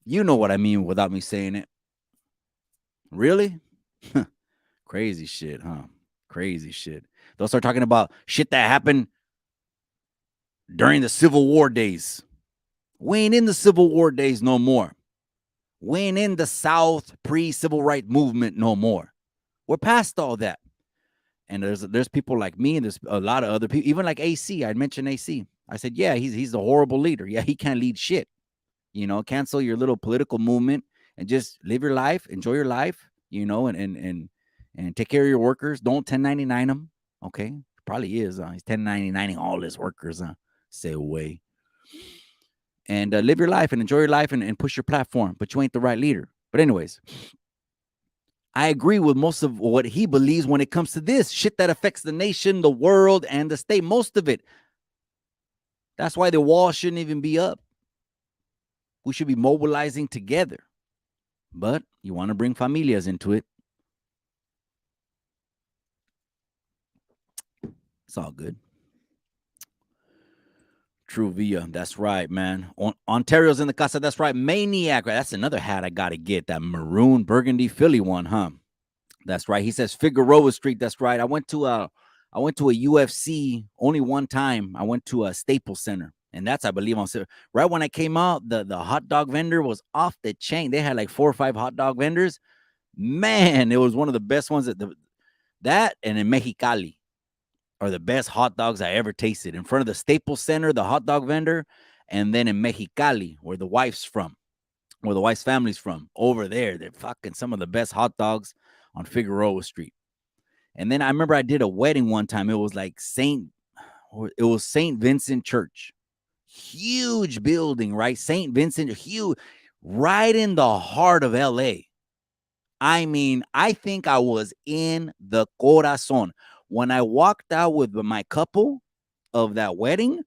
You know what I mean without me saying it. Really? Crazy shit, huh? Crazy shit. They'll start talking about shit that happened during the Civil War days. We ain't in the Civil War days no more. We ain't in the South pre-civil rights movement no more. We're past all that. And there's people like me, and there's a lot of other people, even like AC. I'd mentioned AC. I said, yeah, he's a horrible leader. Yeah, he can't lead shit. Cancel your little political movement and just live your life, enjoy your life, and take care of your workers. Don't 1099 them. Okay, probably is. He's 1099ing all his workers. Say away. And live your life and enjoy your life and push your platform. But you ain't the right leader. But anyways, I agree with most of what he believes when it comes to this shit that affects the nation, the world, and the state. Most of it. That's why the wall shouldn't even be up. We should be mobilizing together. But you want to bring familias into it. It's all good. True Via. That's right, man. Ontario's in the casa. That's right. Maniac. Right? That's another hat I gotta get. That maroon burgundy Philly one, huh? That's right. He says Figueroa Street. That's right. I went to a UFC only one time. I went to a Staples Center. And that's, I believe, on right when I came out, the hot dog vendor was off the chain. They had like 4 or 5 hot dog vendors. Man, it was one of the best ones that and in Mexicali are the best hot dogs I ever tasted. In front of the Staples Center, the hot dog vendor, and then in Mexicali, where the wife's from, where the wife's family's from, over there, they're fucking some of the best hot dogs on Figueroa Street. And then I remember I did a wedding one time. It was like Saint Vincent Church, huge building, right? Saint Vincent, huge, right in the heart of LA. I mean, I think I was in the corazon. When I walked out with my couple of that wedding,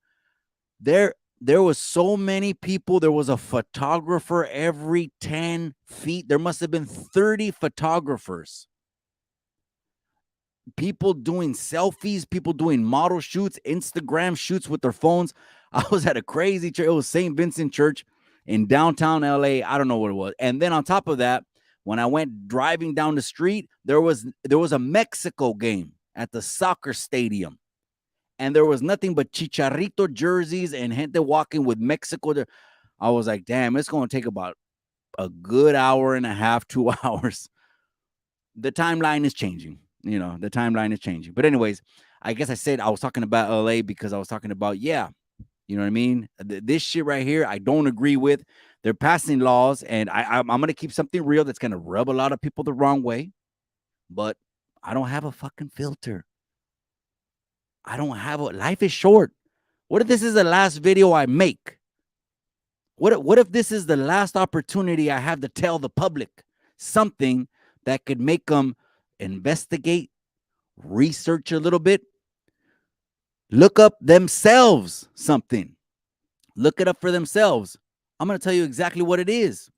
there was so many people. There was a photographer every 10 feet. There must have been 30 photographers. People doing selfies, people doing model shoots, Instagram shoots with their phones. I was at a crazy church. It was St. Vincent Church in downtown LA. I don't know what it was. And then on top of that, when I went driving down the street, there was a Mexico game at the soccer stadium. And there was nothing but Chicharito jerseys and gente walking with Mexico. I was like, damn, it's going to take about a good hour and a half, 2 hours. The timeline is changing. The timeline is changing. But anyways, I guess I said I was talking about LA because I was talking about, you know what I mean? This shit right here, I don't agree with. They're passing laws, and I'm going to keep something real that's going to rub a lot of people the wrong way. But I don't have a fucking filter. I don't have life is short. What if this is the last video I make? What if this is the last opportunity I have to tell the public something that could make them investigate, research a little bit, look up themselves something. Look it up for themselves. I'm going to tell you exactly what it is.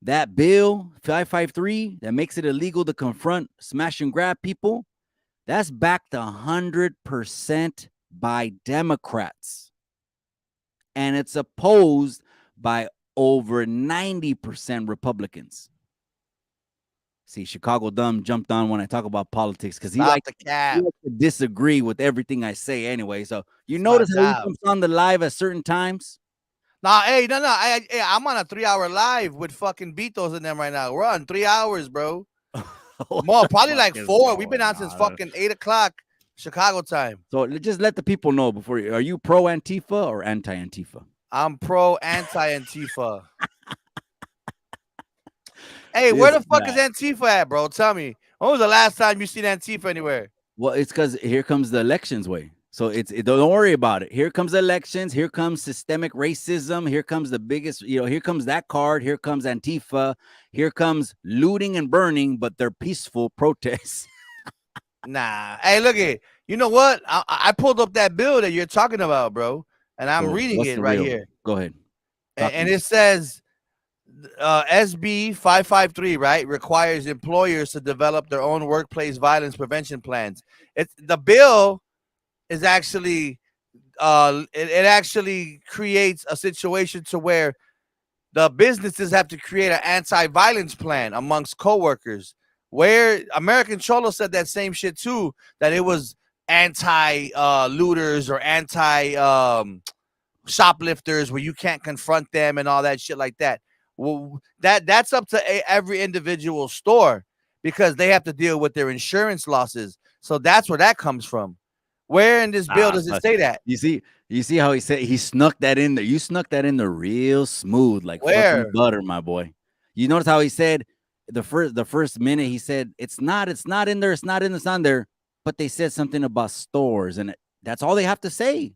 That bill 553 that makes it illegal to confront, smash and grab people, that's backed 100% by Democrats. And it's opposed by over 90% Republicans. See, Chicago Dumb jumped on when I talk about politics because he likes to disagree with everything I say anyway. So you notice how he jumps on the live at certain times? Nah, no. I'm on a 3-hour live with fucking Beatles in them right now. We're on 3 hours, bro. More, probably like 4. We've been on since fucking 8 o'clock Chicago time. So just let the people know before you. Are you pro Antifa or anti Antifa? I'm pro anti Antifa. Hey, where the fuck is Antifa at, bro? Tell me. When was the last time you seen Antifa anywhere? Well, it's because here comes the elections way. So don't worry about it. Here comes elections. Here comes systemic racism. Here comes the biggest, here comes that card. Here comes Antifa. Here comes looting and burning, but they're peaceful protests. Nah. Hey, look at, you know what? I pulled up that bill that you're talking about, bro. And I'm reading it right here. Go ahead. And it says SB 553, right, requires employers to develop their own workplace violence prevention plans. The bill is actually it actually creates a situation to where the businesses have to create an anti-violence plan amongst coworkers. Where American Cholo said that same shit too, that it was anti-looters or anti-shoplifters where you can't confront them and all that shit like that. Well, that's up to every individual store because they have to deal with their insurance losses. So that's where that comes from. Where in this bill does it say that? You see how he said he snuck that in there. You snuck that in there real smooth, like fucking butter, my boy. You notice how he said the first minute he said it's not in there, it's not on there, but they said something about stores, and that's all they have to say.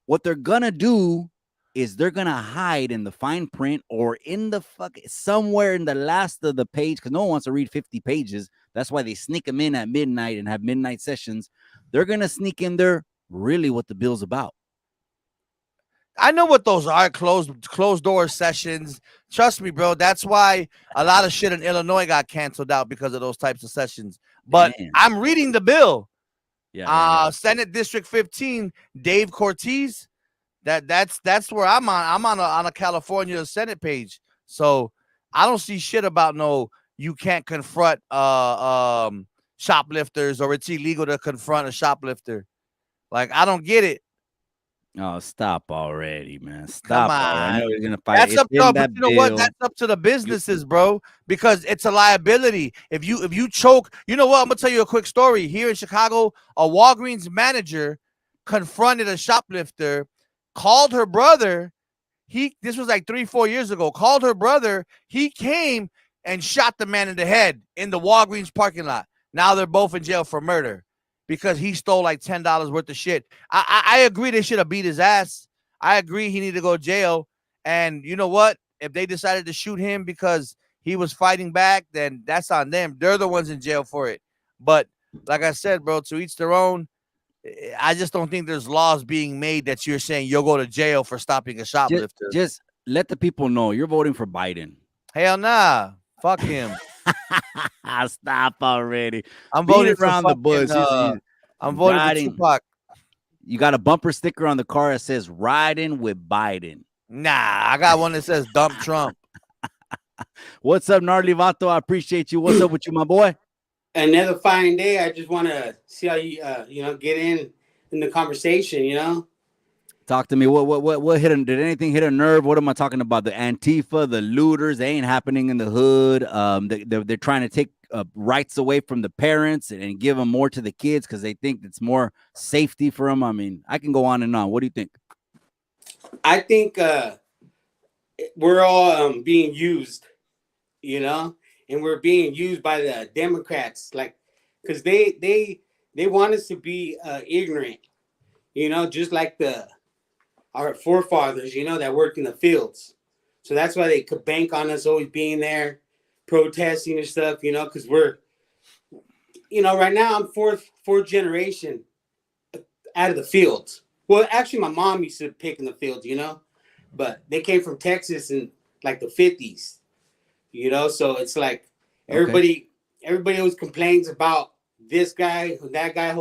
What they're gonna do is they're gonna hide in the fine print or in the somewhere in the last of the page because no one wants to read 50 pages. That's why they sneak them in at midnight and have midnight sessions. They're gonna sneak in there really what the bill's about. I know what those are, closed door sessions. Trust me, bro. That's why a lot of shit in Illinois got canceled out because of those types of sessions. But I'm reading the bill. Yeah. Senate District 15, Dave Cortez. That's where I'm on. I'm on a California Senate page. So I don't see shit about no you can't confront shoplifters or it's illegal to confront a shoplifter. Like I don't get it. Oh, stop already, man. Come Stop already. I know on. you're gonna fight it. That's It's up in to, but that you know what? bill. That's up to the You, businesses, bro, because it's a liability. If you choke, you know what? I'm gonna tell you a quick story. Here in Chicago, a Walgreens manager confronted a shoplifter, called her brother. This was like 3-4 years ago. Called her brother. He came and shot the man in the head in the Walgreens parking lot. Now they're both in jail for murder because he stole like $10 worth of shit. I agree they should have beat his ass. I agree he needed to go to jail. And you know what? If they decided to shoot him because he was fighting back, then that's on them. They're the ones in jail for it. But like I said, bro, to each their own. I just don't think there's laws being made that you're saying you'll go to jail for stopping a shoplifter. just let the people know you're voting for Biden. Hell nah. Fuck him. Stop already. I'm Beat voting it for around the fucking bush. He's I'm voting for riding. Tupac. You got a bumper sticker on the car that says "Riding with Biden." Nah, I got one that says dump Trump. What's up, Gnarly Vato? I appreciate you. What's up with you, my boy? Another fine day. I just want to see how you get in the conversation. Talk to me. What hit? Did anything hit a nerve? What am I talking about? The Antifa, the looters. They ain't happening in the hood. They're trying to take rights away from the parents and give them more to the kids because they think it's more safety for them. I mean, I can go on and on. What do you think? I think we're all being used, and we're being used by the Democrats, like, because they want us to be ignorant, just like our forefathers, that worked in the fields. So that's why they could bank on us always being there, protesting and stuff, because we're, right now I'm fourth generation out of the fields. Well, actually, my mom used to pick in the fields, but they came from Texas in like the 50s, so it's like everybody always complains about this guy, that guy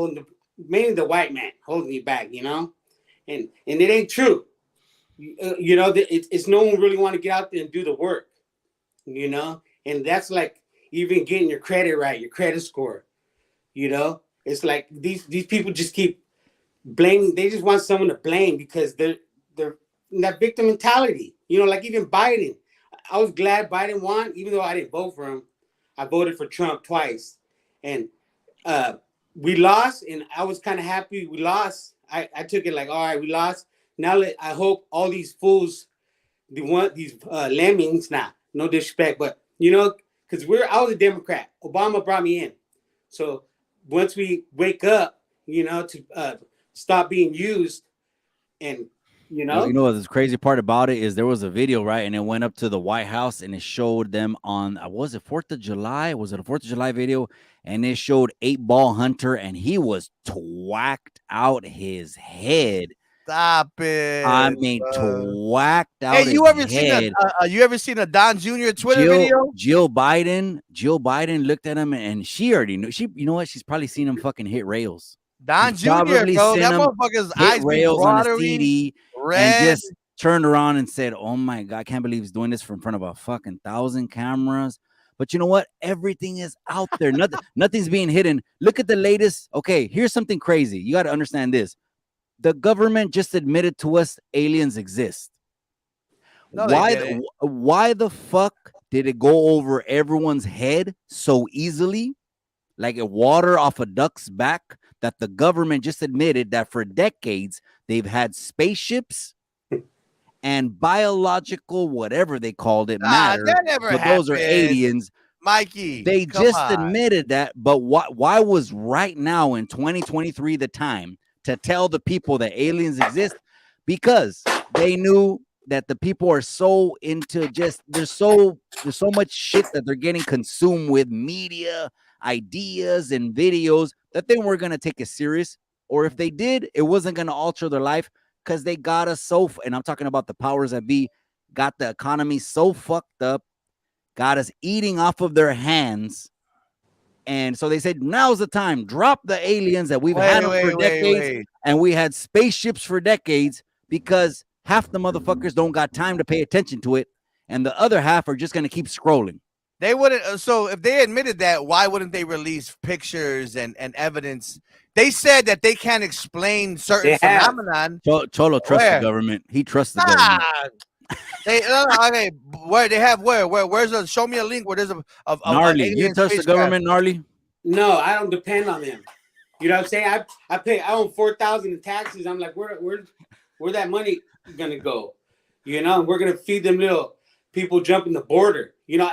mainly the white man holding you back, and it ain't true. It's no one really want to get out there and do the work, and that's like even getting your credit right, your credit score, it's like these people just keep blaming. They just want someone to blame because they're in that victim mentality, like even Biden. I was glad Biden won, even though I didn't vote for him. I voted for Trump twice, and we lost, and I was kind of happy we lost. I took it like, all right, we lost. Now I hope all these fools, these lemmings, no disrespect, but because I was a Democrat. Obama brought me in, so once we wake up, to stop being used, and the crazy part about it is there was a video, right? And it went up to the White House and it showed them on, was it 4th of July? Was it a 4th of July video? And it showed 8-Ball Hunter and he was twacked out his head. Stop it. I mean, twacked out his head. You ever seen a Don Jr. Twitter video? Jill Biden looked at him and she already knew. You know what? She's probably seen him fucking hit rails. Don Jr., bro, that motherfucker's eyes rails on a watery, CD red. And just turned around and said, "Oh my God, I can't believe he's doing this in front of a fucking 1,000 cameras." But you know what? Everything is out there. Nothing's being hidden. Look at the latest. Okay, here's something crazy. You got to understand this. The government just admitted to us aliens exist. No, why the fuck did it go over everyone's head so easily? Like a water off a duck's back, that the government just admitted that for decades they've had spaceships and biological, whatever they called it, matter. That never happened. Those are aliens. Mikey, they just admitted that. But why was right now in 2023 the time to tell the people that aliens exist? Because they knew that the people are so into there's so much shit that they're getting consumed with media, ideas, and videos that they weren't going to take it serious. Or if they did, it wasn't going to alter their life because they got us and I'm talking about the powers that be, got the economy so fucked up, got us eating off of their hands. And so they said, now's the time, drop the aliens that we've had for decades. And we had spaceships for decades because half the motherfuckers don't got time to pay attention to it, and the other half are just gonna keep scrolling. They wouldn't. So if they admitted that, why wouldn't they release pictures and evidence? They said that they can't explain certain They have. phenomenon. Cholo trusts Where? the government. He trusts the government. They okay. Where they have where's the show me a link where there's a Gnarly, you trust the government, gnarly? No, I don't depend on them. You know what I'm saying? I own $4,000 in taxes. I'm like, where that money gonna go? You know, we're gonna feed them little people jumping the border. You know,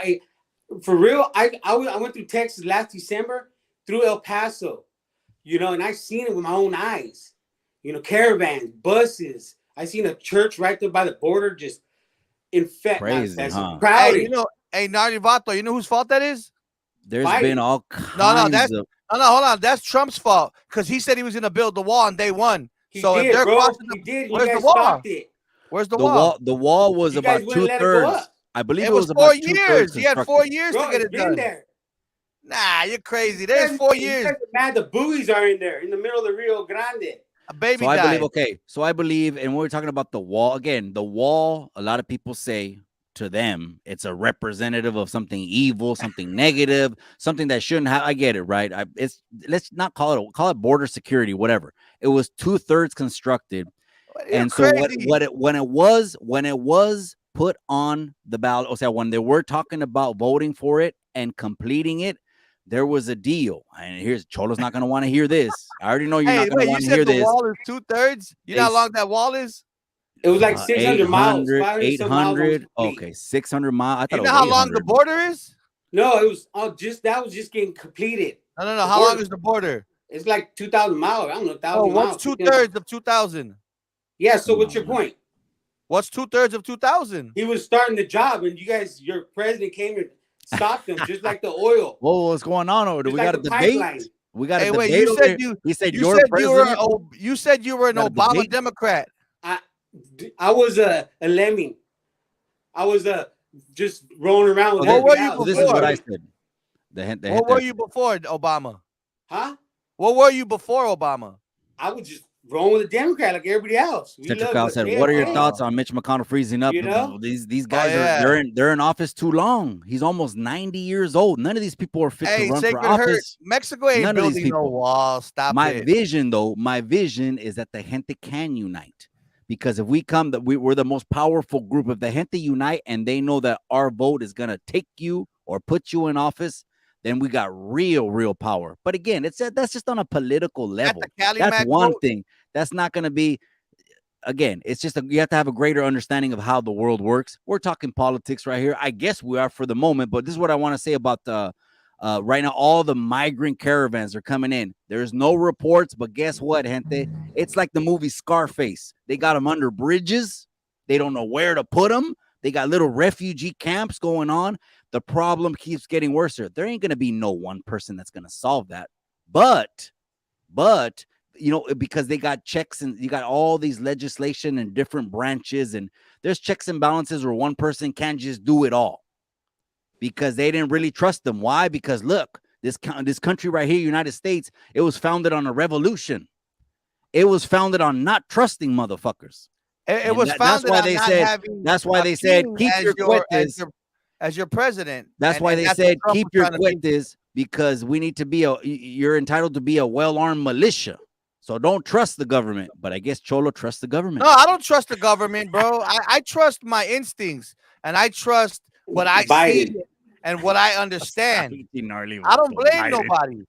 for real, I went through Texas last December through El Paso. You know, and I seen it with my own eyes. You know, caravans, buses. I seen a church right there by the border, just infect. Crazy, That's huh? crowded. Hey, you know, Nari Vato, you know whose fault that is? There's Biden. been all kinds of. No, hold on. That's Trump's fault because he said he was going to build the wall on day one. He so did, if they're bro. crossing He did. You where's guys the wall? stopped it. Where's the wall? The wall was You about guys wouldn't let it go 2/3. up. I believe It it was was 4 about 2/3 years. He had 4 years Bro, to get it's it been done. there. Nah, you're crazy. There's 4 years. You guys are mad the buoys are in there in the middle of the Rio Grande. A baby So I died. believe, so I believe, and when we're talking about the wall, again, the wall, a lot of people say to them, it's a representative of something evil, something negative, something that shouldn't have. I get it, right? Let's not call it border security, whatever. It was 2/3 constructed. You're And so crazy. when it was put on the ballot, o sea, when they were talking about voting for it and completing it, there was a deal. And here's Cholo's not going to want to hear this. I already know you're not going to want to hear the this. wall is 2/3. You know how long that wall is? It was like 600 miles. 800. Okay, 600 miles. I thought You it know was how long the 800. border is? No, it was that was just getting completed. No. How long is the border? It's like 2,000 miles. I don't know, 1,000 Oh, miles. what's 2/3 of 2,000? Yeah, so what's your point? What's 2/3 of 2,000? He was starting the job, and your president came and stopped him, just like the oil. Whoa, what's going on over there? Just We like got a the debate. pipeline. We got a Wait, debate. you said He said you you're said president. you said you were an Got a Obama debate? Democrat. I was a lemming. I was just rolling around with What were everybody you else. So this is what I before? said. What were you before Obama? Huh? What were you before Obama? I was just rolling with a Democrat like everybody else. Central Cal said, "What are your thoughts on Mitch McConnell freezing up? You know? These guys they're in office too long. He's almost 90 years old. None of these people are fit to run for office. Mexico ain't None of these building no people. wall. Stop My it. vision is that the gente can unite. Because if we come, we're the most powerful group. If the gente unite and they know that our vote is gonna take you or put you in office, then we got real power. But again, that's just on a political level. That's one thing. That's not gonna be. Again, it's just you have to have a greater understanding of how the world works. We're talking politics right here. I guess we are for the moment, but this is what I want to say about the right now. All the migrant caravans are coming in. There's no reports, but guess what, gente? It's like the movie Scarface. They got them under bridges. They don't know where to put them. They got little refugee camps going on. The problem keeps getting worse. There ain't gonna be no one person that's gonna solve that. But you know, because they got checks and you got all these legislation and different branches, and there's checks and balances where one person can't just do it all because they didn't really trust them. Why? Because look, this country right here, United States, it was founded on a revolution. It was founded on not trusting motherfuckers. It was founded on not having. That's why they said keep your cuetes as your president. That's why they said keep your cuetes because we need to be you're entitled to be a well-armed militia. So don't trust the government, but I guess Cholo trusts the government. No, I don't trust the government, bro. I trust my instincts and I trust what I see and what I understand. I don't blame nobody.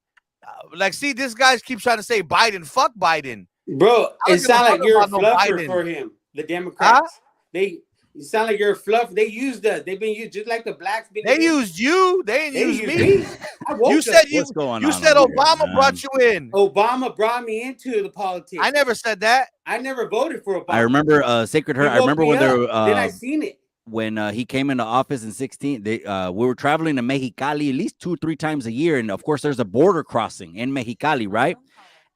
Like, see, this guy keeps trying to say Biden. Fuck Biden, bro. It sounds like you're a fluffer for him. The Democrats, you sound like you're a fluff. They used us. They've been used just like the blacks. They used you. They didn't use me. You said Obama brought you in. Obama brought me into the politics. I never said that. I never voted for Obama. I remember Sacred Heart. I remember when they were. Then I seen it. When he came into office in 2016, we were traveling to Mexicali at least 2 or 3 times a year, and of course, there's a border crossing in Mexicali, right?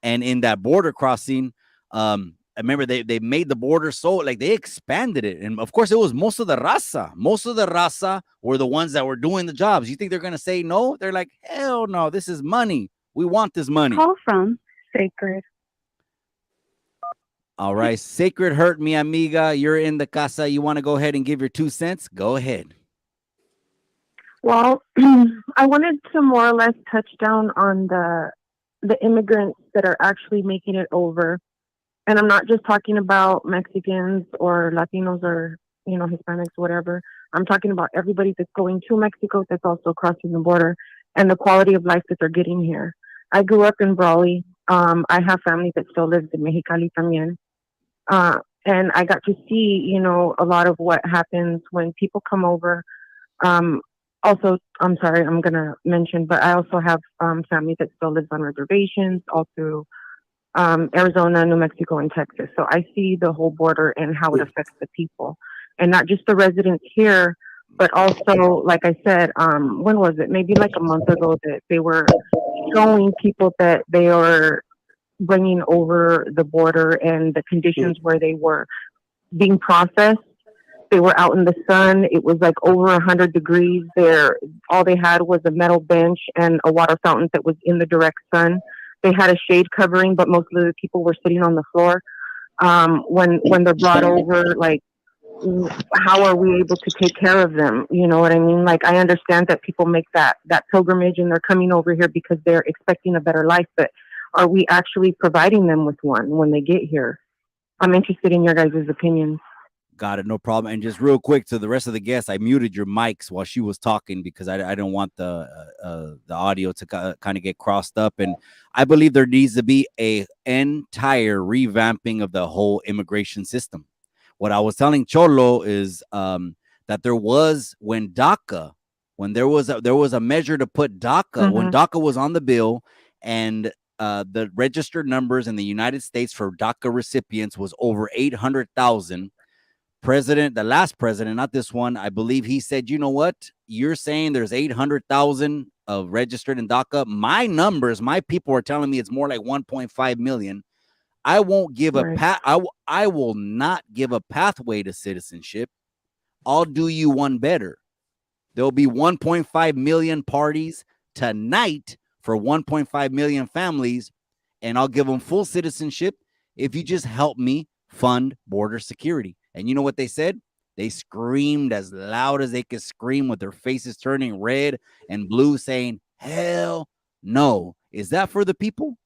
And in that border crossing, I remember they made the border so like they expanded it, and of course it was most of the raza. Most of the raza were the ones that were doing the jobs. You think they're gonna say no? They're like, hell no, this is money. We want this money. Call from Sacred. All right. Sacred Hurt, mi amiga. You're in the casa. You want to go ahead and give your 2 cents? Go ahead. Well, I wanted to more or less touch down on the immigrants that are actually making it over. And I'm not just talking about Mexicans or Latinos or, Hispanics, whatever. I'm talking about everybody that's going to Mexico that's also crossing the border and the quality of life that they're getting here. I grew up in Brawley. I have family that still lives in Mexicali también. And I got to see, a lot of what happens when people come over. Um, Also, I'm sorry, I'm going to mention, but I also have family that still lives on reservations all through Arizona, New Mexico, and Texas. So I see the whole border and how it affects the people, and not just the residents here, but also, like I said, when was it? Maybe like a month ago that they were showing people that they are bringing over the border and the conditions where they were being processed. They were out in the sun. It was like over 100 degrees there. All they had was a metal bench and a water fountain that was in the direct sun. They had a shade covering, but most of the people were sitting on the floor. When they're brought over, like, how are we able to take care of them? You know what I mean? Like, I understand that people make that pilgrimage and they're coming over here because they're expecting a better life, but are we actually providing them with one when they get here? I'm interested in your guys' opinions. Got it. No problem. And just real quick to the rest of the guests, I muted your mics while she was talking because I didn't want the audio to kind of get crossed up. And I believe there needs to be a entire revamping of the whole immigration system. What I was telling Cholo is that there was when DACA, when there was a measure to put DACA, when DACA was on the bill, and the registered numbers in the United States for DACA recipients was over 800,000. The last president, not this one, I believe he said, you know what? You're saying there's 800,000 of registered in DACA. My numbers, my people are telling me it's more like 1.5 million. I won't give I will not give a pathway to citizenship. I'll do you one better. There'll be 1.5 million parties tonight for 1.5 million families, and I'll give them full citizenship if you just help me fund border security. And you know what they said? They screamed as loud as they could scream with their faces turning red and blue, saying, hell no. Is that for the people?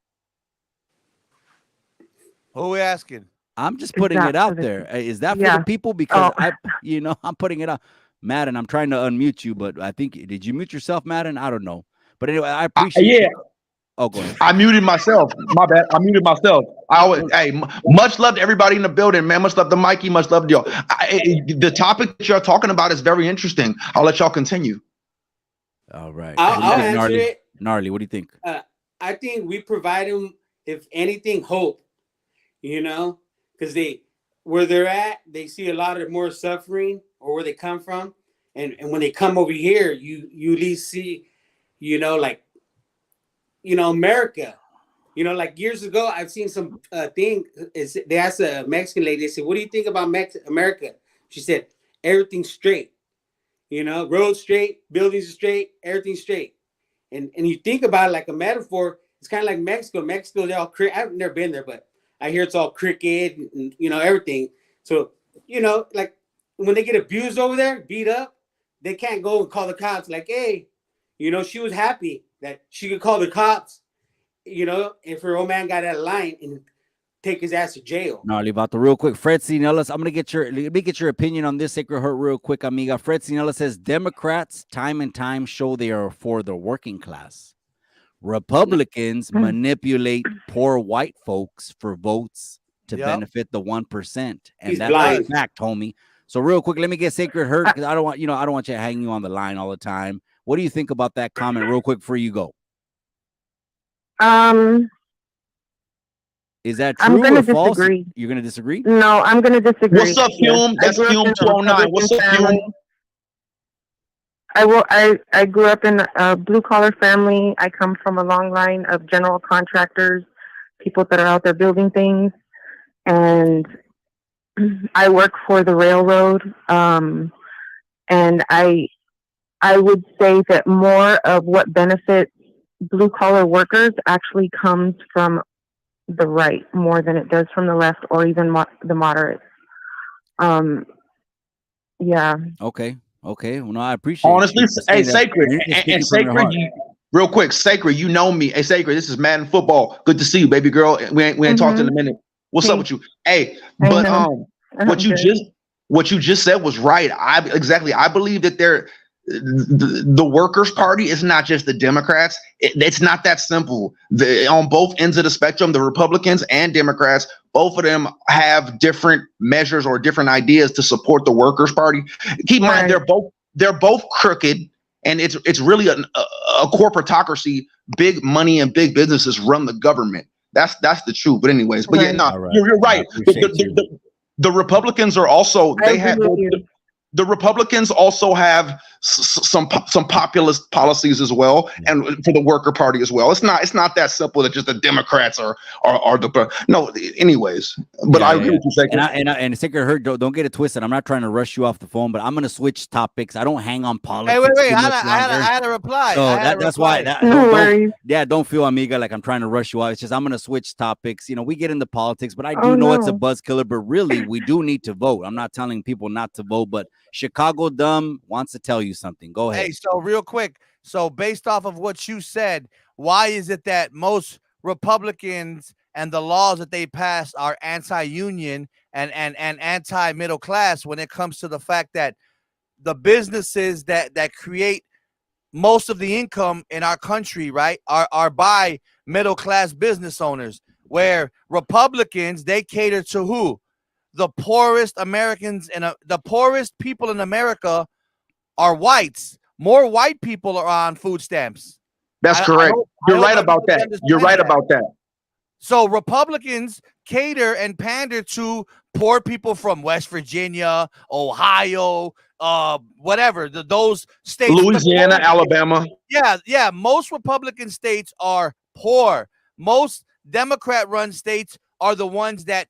Who are we asking? I'm just putting it out there. Is that for the people? Because I'm putting it out. Madden, I'm trying to unmute you, but I think, did you mute yourself, Madden? I don't know. But anyway, I appreciate it. Oh, go ahead. I muted myself. My bad. I muted myself. Much love to everybody in the building, man. Much love to Mikey. Much love to y'all. The topic that you're talking about is very interesting. I'll let y'all continue. All right. I'll answer it. Gnarly, what do you think? I think we provide them, if anything, hope. Because where they're at, they see a lot of more suffering, or where they come from, and when they come over here, you at least see, America. Like years ago, I've seen some thing. They asked a Mexican lady, they said, what do you think about America? She said, everything's straight. Roads straight, buildings are straight, everything's straight. And you think about it like a metaphor, it's kind of like Mexico. Mexico, they're all I've never been there, but I hear it's all crooked and, everything. So, like when they get abused over there, beat up, they can't go and call the cops like, hey, she was happy that she could call the cops, if her old man got out of line and take his ass to jail. No, Livato, real quick. Fred Sinellas, let me get your opinion on this, Sacred Heart, real quick, amiga. Fred Sinellas says Democrats time and time show they are for the working class. Republicans manipulate poor white folks for votes to benefit the 1%. And that's a fact, homie. So real quick, let me get Sacred Heart, because I don't want you to hang you on the line all the time. What do you think about that comment, real quick, before you go? Is that true or false? Disagree. You're gonna disagree? No, I'm gonna disagree. What's up, Hume? That's Hume 209. What's up, Hume? I grew up in a blue collar family. I come from a long line of general contractors, people that are out there building things, and I work for the railroad. And I would say that more of what benefits blue collar workers actually comes from the right more than it does from the left or even the moderates. Yeah. Okay. Well, no, I appreciate Honestly, you hey, saying that. Sacred, You're just speaking and from your Sacred, heart. real quick, Sacred, you know me. Hey, Sacred, this is Madden Football. Good to see you, baby girl. We ain't talked in a minute. What's up with you? Hey, I but know. what you Good. just said was right. I believe that the Workers' Party is not just the Democrats. It's not that simple. On both ends of the spectrum, the Republicans and Democrats, both of them have different measures or different ideas to support the Workers' Party. Keep in mind, they're both crooked, and it's really a corporatocracy. Big money and big businesses run the government. That's the truth. But anyways, but yeah, no, All right. you're I right. appreciate you. The Republicans are also I agree with you. the Republicans also have some populist policies as well, and for the Worker Party as well. It's not that simple that just the Democrats are the no. Anyways, but I agree with you, Sacred. And Sacred Hurt, don't get it twisted. I'm not trying to rush you off the phone, but I'm gonna switch topics. I don't hang on politics. Hey, wait. too much I had a reply. So that's why No worries. don't feel amiga like I'm trying to rush you out. It's just I'm gonna switch topics. You know, we get into politics, but I do Oh, know it's a no. buzz killer. But really, we do need to vote. I'm not telling people not to vote, but Chicago Dumb wants to tell you something. Go ahead. Hey, so real quick. So based off of what you said, why is it that most Republicans and the laws that they pass are anti-union and anti-middle class when it comes to the fact that the businesses that create most of the income in our country, right, are by middle class business owners, where Republicans, they cater to who? The poorest Americans and the poorest people in America are whites. More white people are on food stamps. That's correct. You're right about that. You're right that. about that. So Republicans cater and pander to poor people from West Virginia, Ohio, whatever, those states. Louisiana, Alabama. Yeah. Most Republican states are poor. Most Democrat-run states are the ones that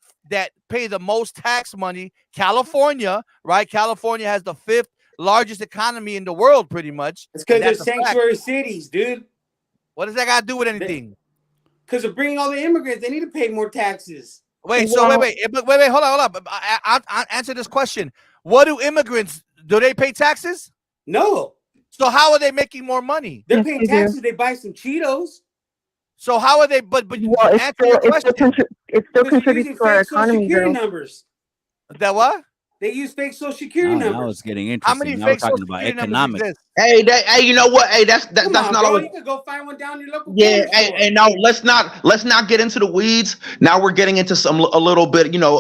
pay the most tax money. California, right? California has the 5th largest economy in the world, pretty much. It's because they're sanctuary cities, dude. What does that got to do with anything? Because of bringing all the immigrants, they need to pay more taxes. Wait, hold on. I answer this question. What do immigrants, do they pay taxes? No. So how are they making more money? They're paying taxes. They buy some Cheetos. So how are they? But well, it still contributes to our economy. Numbers. That what? They use fake Social Security numbers. Now it's getting interesting. How many now fake we're talking Social about Security economics. numbers Hey, you know what? Hey, that's not bro. You could go find one down your local. Yeah, and now let's not get into the weeds. Now we're getting into a little bit, you know.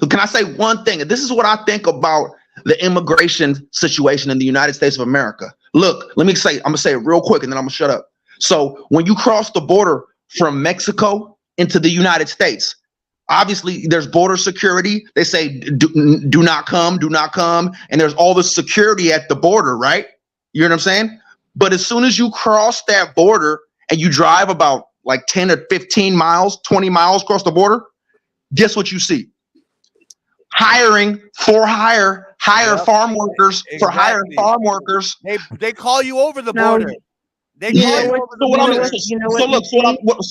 Can I say one thing? This is what I think about the immigration situation in the United States of America. Look, I'm gonna say it real quick, and then I'm gonna shut up. So when you cross the border from Mexico into the United States, obviously there's border security. They say do not come, and there's all this security at the border, right? You know what I'm saying? But as soon as you cross that border and you drive about like 10 or 15 miles, 20 miles across the border, guess what you see? Hiring for hire farm workers, exactly. for hire farm workers. They call you over the border. So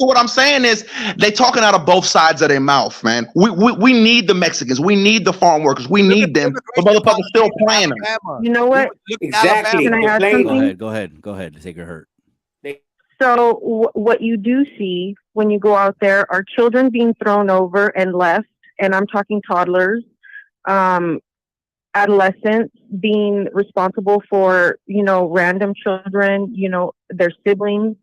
what I'm saying is they talking out of both sides of their mouth, man. We need the Mexicans. We need the farm workers. We need them. But motherfuckers still playing them. You know what? Exactly. Can I add something? Go ahead. Take your hurt. So what you do see when you go out there are children being thrown over and left, and I'm talking toddlers, adolescents being responsible for, random children, their siblings.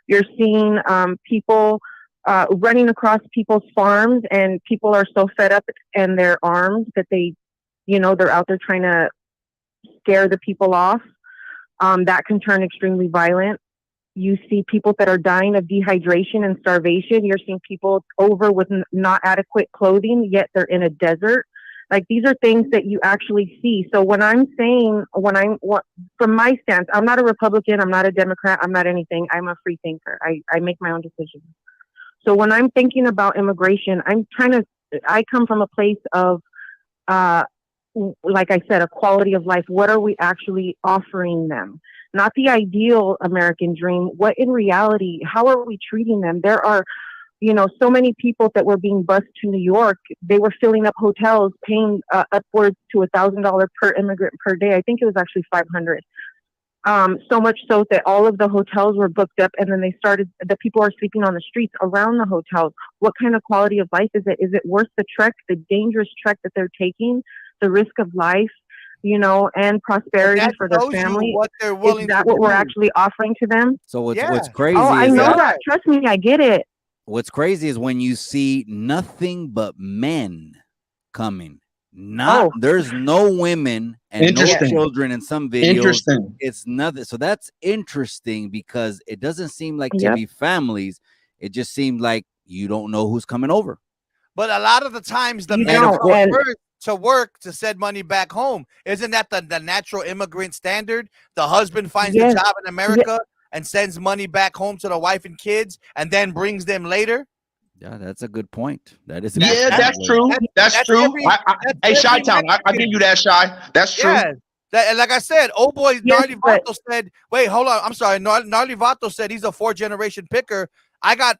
You're seeing people running across people's farms, and people are so fed up and they're armed that they're out there trying to scare the people off. That can turn extremely violent. You see people that are dying of dehydration and starvation. You're seeing people over with not adequate clothing, yet they're in a desert. Like, these are things that you actually see. So when I'm saying, from my stance, I'm not a Republican, I'm not a Democrat, I'm not anything. I'm a free thinker. I make my own decisions. So when I'm thinking about immigration, I come from a place of, like I said, a quality of life. What are we actually offering them? Not the ideal American dream. What in reality, how are we treating them? There are, so many people that were being bused to New York, they were filling up hotels, paying upwards to $1,000 per immigrant per day. I think it was actually 500. So much so that all of the hotels were booked up, and then the people are sleeping on the streets around the hotels. What kind of quality of life is it? Is it worth the trek, the dangerous trek that they're taking, the risk of life, and prosperity for their family? What they're willing is that to what do. we're actually offering to them? So what's Yeah. crazy Oh, I is know that that. Trust me, I get it. what's crazy is when you see nothing but men coming. There's no women and no Interesting. children in some videos. Interesting. It's nothing. So that's interesting because it doesn't seem like to Yep. be families. It just seems like you don't know who's coming over. But a lot of the times the You men don't, go and- first to work to send money back home. Isn't that the natural immigrant standard? The husband finds Yes. a job in America and sends money back home to the wife and kids and then brings them later. Yeah, that's a good point. That is a Yeah, good that's point. true. That's true. every- that's Hey, every Chi-Town, I give you that, Shy. That's true. Yeah. And like I said, old boy Yes, Gnarly Vato said, wait, hold on. I'm sorry. Gnarly Vato said he's a 4th-generation picker. I got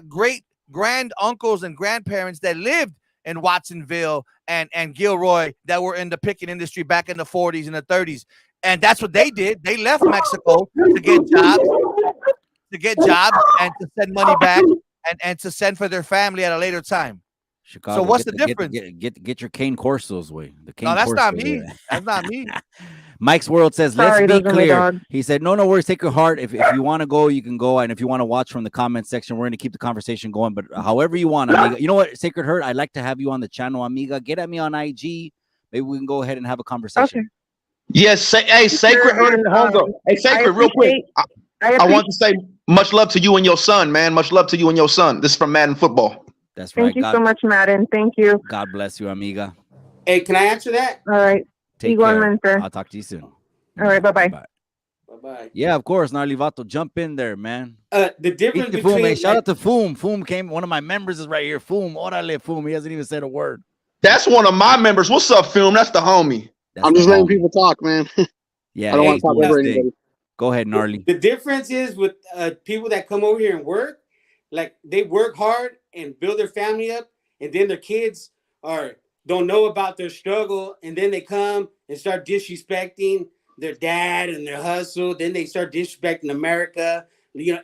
great grand uncles and grandparents that lived in Watsonville and Gilroy that were in the picking industry back in the 40s and the 30s. And that's what they did. They left Mexico to get jobs and to send money back and to send for their family at a later time. Chicago, what's the difference? Get your cane Corsos way. The cane No, that's not Corsos me. way. That's not me. Mike's World says, Sorry, let's those be are my clear. dogs. He said, no worries. Take your heart. If you want to go, you can go. And if you want to watch from the comment section, we're going to keep the conversation going. But however you want, amiga. You know what, Sacred Heart? I'd like to have you on the channel, amiga. Get at me on IG. Maybe we can go ahead and have a conversation. Okay. Yes, hey, Sacred Heart. And, Hold on. Hey, Sacred, real quick. I want to say much love to you and your son, man. Much love to you and your son. This is from Madden Football. That's right. Thank you so much, Madden. Thank you. God bless you, amiga. Hey, can I answer that? All right. Take care. Igualmente. I'll talk to you soon. All right. Bye-bye. Bye-bye. Yeah, of course. Gnarly Vato, jump in there, man. The difference Hey, between shout out to Foom. Foom came. One of my members is right here. Foom. Orale, Foom. He hasn't even said a word. That's one of my members. What's up, Film? That's the homie. That's I'm just the letting homie. people talk, man. Yeah, I don't want hey, to talk do over his thing. anybody. Go ahead, Gnarly. the difference is with people that come over here and work, like they work hard and build their family up, and then their kids don't know about their struggle, and then they come and start disrespecting their dad and their hustle. Then they start disrespecting America,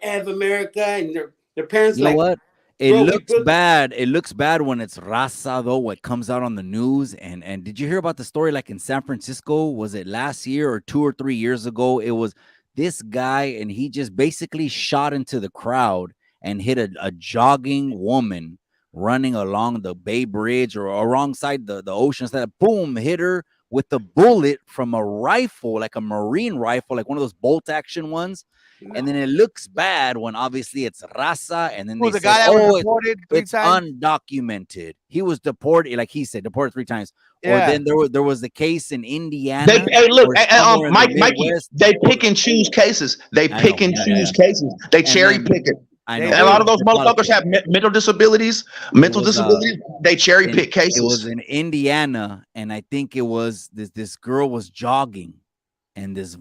F America, and their parents. You know what? It bro, we looks built- bad. It looks bad when it's raza though. What comes out on the news and did you hear about the story? Like in San Francisco, was it last year or 2 or 3 years ago? It was this guy, and he just basically shot into the crowd and hit a jogging woman running along the Bay Bridge or alongside the ocean. Instead of boom, hit her with a bullet from a rifle, like a Marine rifle, like one of those bolt action ones. And then it looks bad when obviously it's raza, and then Who, they the say, guy that was oh, deported 3 it's times? undocumented. He was deported, like he said, deported 3 times. Yeah. Or then there was the case in Indiana. Hey, look, or somewhere in the Mikey, Midwest. they pick and choose cases. They I pick know, and yeah, choose yeah. cases. They cherry then- pick it. I They know. And a lot of those It's politics. motherfuckers have mental disabilities. Mental was, disabilities. They cherry pick It was cases. in Indiana, and I think it was this girl was jogging, and this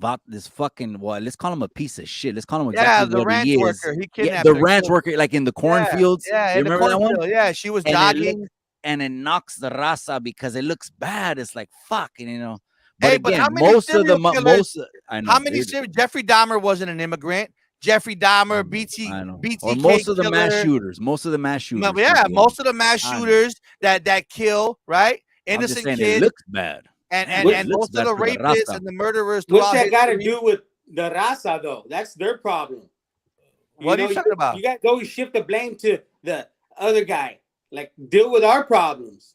fucking, well, let's call him a piece of shit. Let's call him exactly the what ranch he is. worker. He Yeah, kidnapped the her. ranch worker, like in the cornfields. Yeah, you in the remember that one? cornfield. Yeah, she was And it jogging. and it knocks the raza because it looks bad. It's like fuck, and Hey, But but again, how many serial killers- I know. How many dude, Jeffrey Dahmer wasn't an immigrant. Jeffrey Dahmer, I BT, know. BTK Or most of the mass killer. shooters. Most of the mass shooters. Yeah, people. most of the mass I know. shooters that kill, right? I'm just Innocent saying, kids, it looks bad. and it and looks most of bad the for the rapists raza. and the murderers. What's throughout that got to history. do with the raza though? That's their problem. What are you talking about? You got to always shift the blame to the other guy. Like deal with our problems.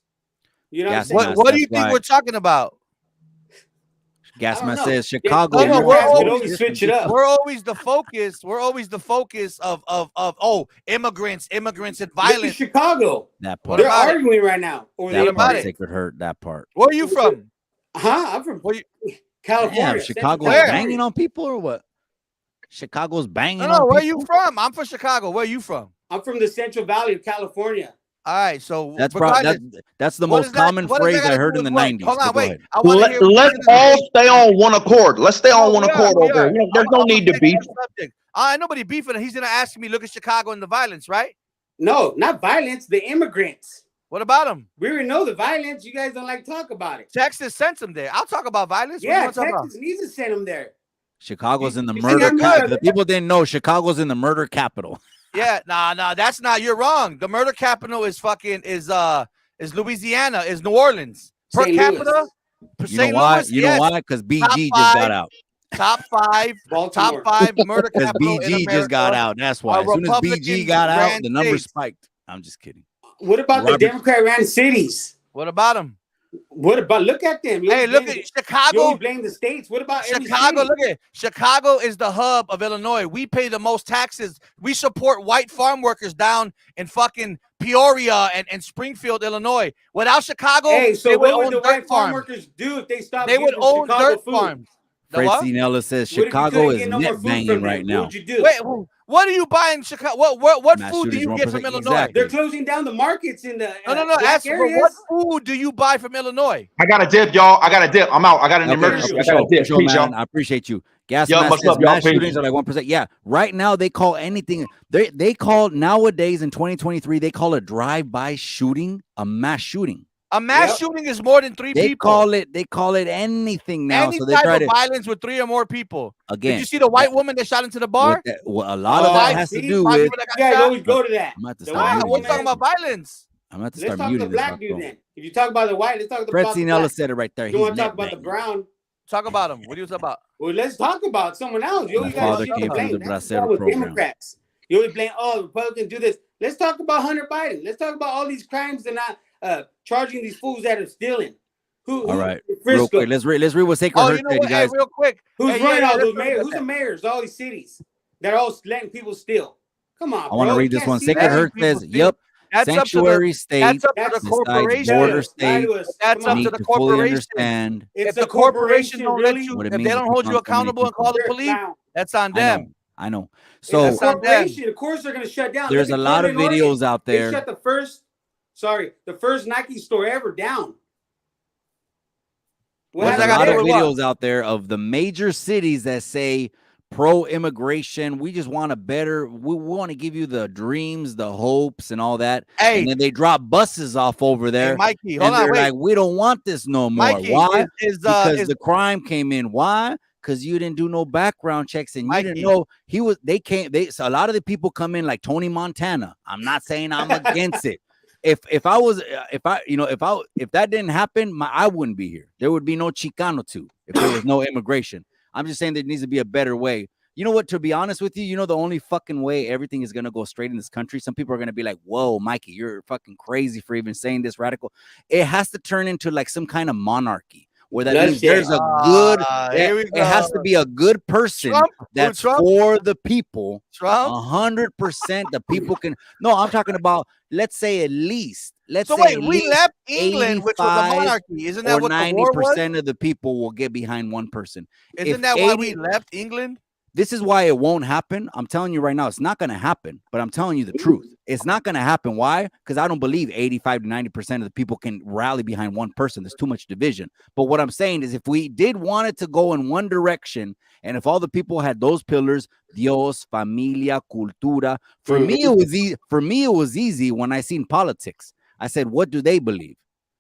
You know Yes, what I'm saying? What do you That's think why- we're talking about? Gasman I don't know. says Chicago. No, you're we're asking always this switch and it up. We're always the focus. We're always the focus of immigrants and Look at violence. Chicago. That What part. They're about it? arguing right now. Or That they about part, it? Sacred Hurt. That part. Where are you from? I'm from Where you- California. Damn, Chicago's Where? banging on people or what? Chicago's banging No, on where are people. you from? I'm from Chicago. Where are you from? I'm from the Central Valley of California. All right, so That's regardless, that's the what most does that- common what does phrase that I gotta heard do in the with work? 90s. Hold on, But go wait. ahead. I want to hear. Let's all stay on one accord. Let's stay on one accord over here. There's no need to beef. I nobody beefing. He's gonna ask me. Look at Chicago and the violence, right? No, not violence. The immigrants. What about them? We already know the violence. You guys don't like to talk about it. Texas sent them there. I'll talk about violence. What do you Yeah, want to talk about? Texas needs to send them there. Chicago's in the You murder. think I'm good? The people didn't know Chicago's in the murder capital. Yeah, nah, that's not. You're wrong. The murder capital is Louisiana, is New Orleans. Per St. capita, You know why? You know why? Because BG just got out. Top five Baltimore. murder Because capital in BG America. just got out. That's why. As soon as BG Republican got out, ran the numbers states. spiked. I'm just kidding. What about Robert- the Democrat-ran cities? What about them? What about? Look at them. You Hey, always look blame at You Chicago. always blame the states. What about every Chicago, city? look at it. Chicago is the hub of Illinois. We pay the most taxes. We support white farm workers down in fucking Peoria and Springfield, Illinois. Without Chicago, Hey, so they would what would own the dirt white farm farms. workers do if they stopped? They would giving own Chicago dirt food? farms. The Fred what? C. Nellis says What if you Chicago couldn't is get no more net food banging from right them? now. What would you do? Wait, what are you buying in Chicago? What Mass food do shootings, you get from 1%. Illinois? Exactly. They're closing down the markets in the No. black Ask me, areas. what food do you buy from Illinois? I got a dip, y'all. I got a dip. I'm out. I got an Okay, emergency. for I got a sure, dip. for sure, Peace, man. y'all. I appreciate you. Gas Yo, mask what's says up, y'all? mass Peace. shootings are like 1%. Yeah, right now they call anything. They call nowadays in 2023 they call a drive-by shooting a mass shooting. A mass Yep. shooting is more than three They people. call it anything now. Any So they type try of to violence with three or more people. again. Did you see the white woman that shot into the bar? Well, a lot of that has to see, do Five with. people that You got guys shot? always go to that. I'm about to The start white muting We're this. talking about violence. I'm about to Let's start talk to the muting this. black dude then. If you talk about the white, let's talk Fred about C. the Nellis black. said it right there. You He's want to net talk about the banging. brown? Talk about them. What do you talk about? Well, let's talk about someone else. You My always got father shit to came from blame. the That's Bracero with program. Democrats. You always blame, oh, Republicans do this. Let's talk about Hunter Biden. Let's talk about all these crimes they're not charging these fools that are stealing. Who All right, real Frisco. quick. Let's read what Sacred Oh, Heart you know said, what? you Hey, guys. real quick. Who's Hey, running all let's those look mayors? at Who's that. the mayors? All these cities that are all letting people steal. Come on, I want to bro. read You this can't one. see Sacred that. Heart People says, steal. "Yep, That's sanctuary state That's up to That's- the besides corporation. border Lie state to us. That's Come up on. to need the to fully corporation. understand If It's the a corporation don't let really? you, what it if means they to don't hold become you so many accountable and people." call the They're a police, clown. that's on I them. know. It's So a That's on them. corporation. Of course, they're going to shut down. there's a Look at lot of Portland, Oregon. videos out They there. shut the first Nike store ever down. What There's What's a that got lot to of do with what? videos out there of the major cities that say pro-immigration. We just want we want to give you the dreams, the hopes, and all that. Hey, And then they drop buses off over hey, there. Mikey, And hold on, they're wait. like, we don't want this no more. Mikey, Why? is Because the crime came in. Why? Because you didn't do no background checks and you Mikey. didn't know so a lot of the people come in like Tony Montana. I'm not saying I'm against it. If that didn't happen, I wouldn't be here. There would be no Chicano too if there was no immigration. I'm just saying there needs to be a better way. You know what? To be honest with you, the only fucking way everything is gonna go straight in this country. Some people are gonna be like, "Whoa, Mikey, you're fucking crazy for even saying this radical." It has to turn into like some kind of monarchy, where that means there's a good. Here we It has to be a good person that's Trump? for the people. Trump. 100%. The people can. No, I'm talking about. Let's say at least. Let's So say wait, at we least left England, which was a 85 monarchy. Isn't that or what the war was? 90% of the people will get behind one person. Isn't if that why 80 we left England? This is why it won't happen. I'm telling you right now, it's not going to happen. But I'm telling you the truth. It's not going to happen. Why? Because I don't believe 85 to 90% of the people can rally behind one person. There's too much division. But what I'm saying is if we did want it to go in one direction, and if all the people had those pillars, Dios, familia, cultura, for me it was easy when I seen politics. I said, what do they believe?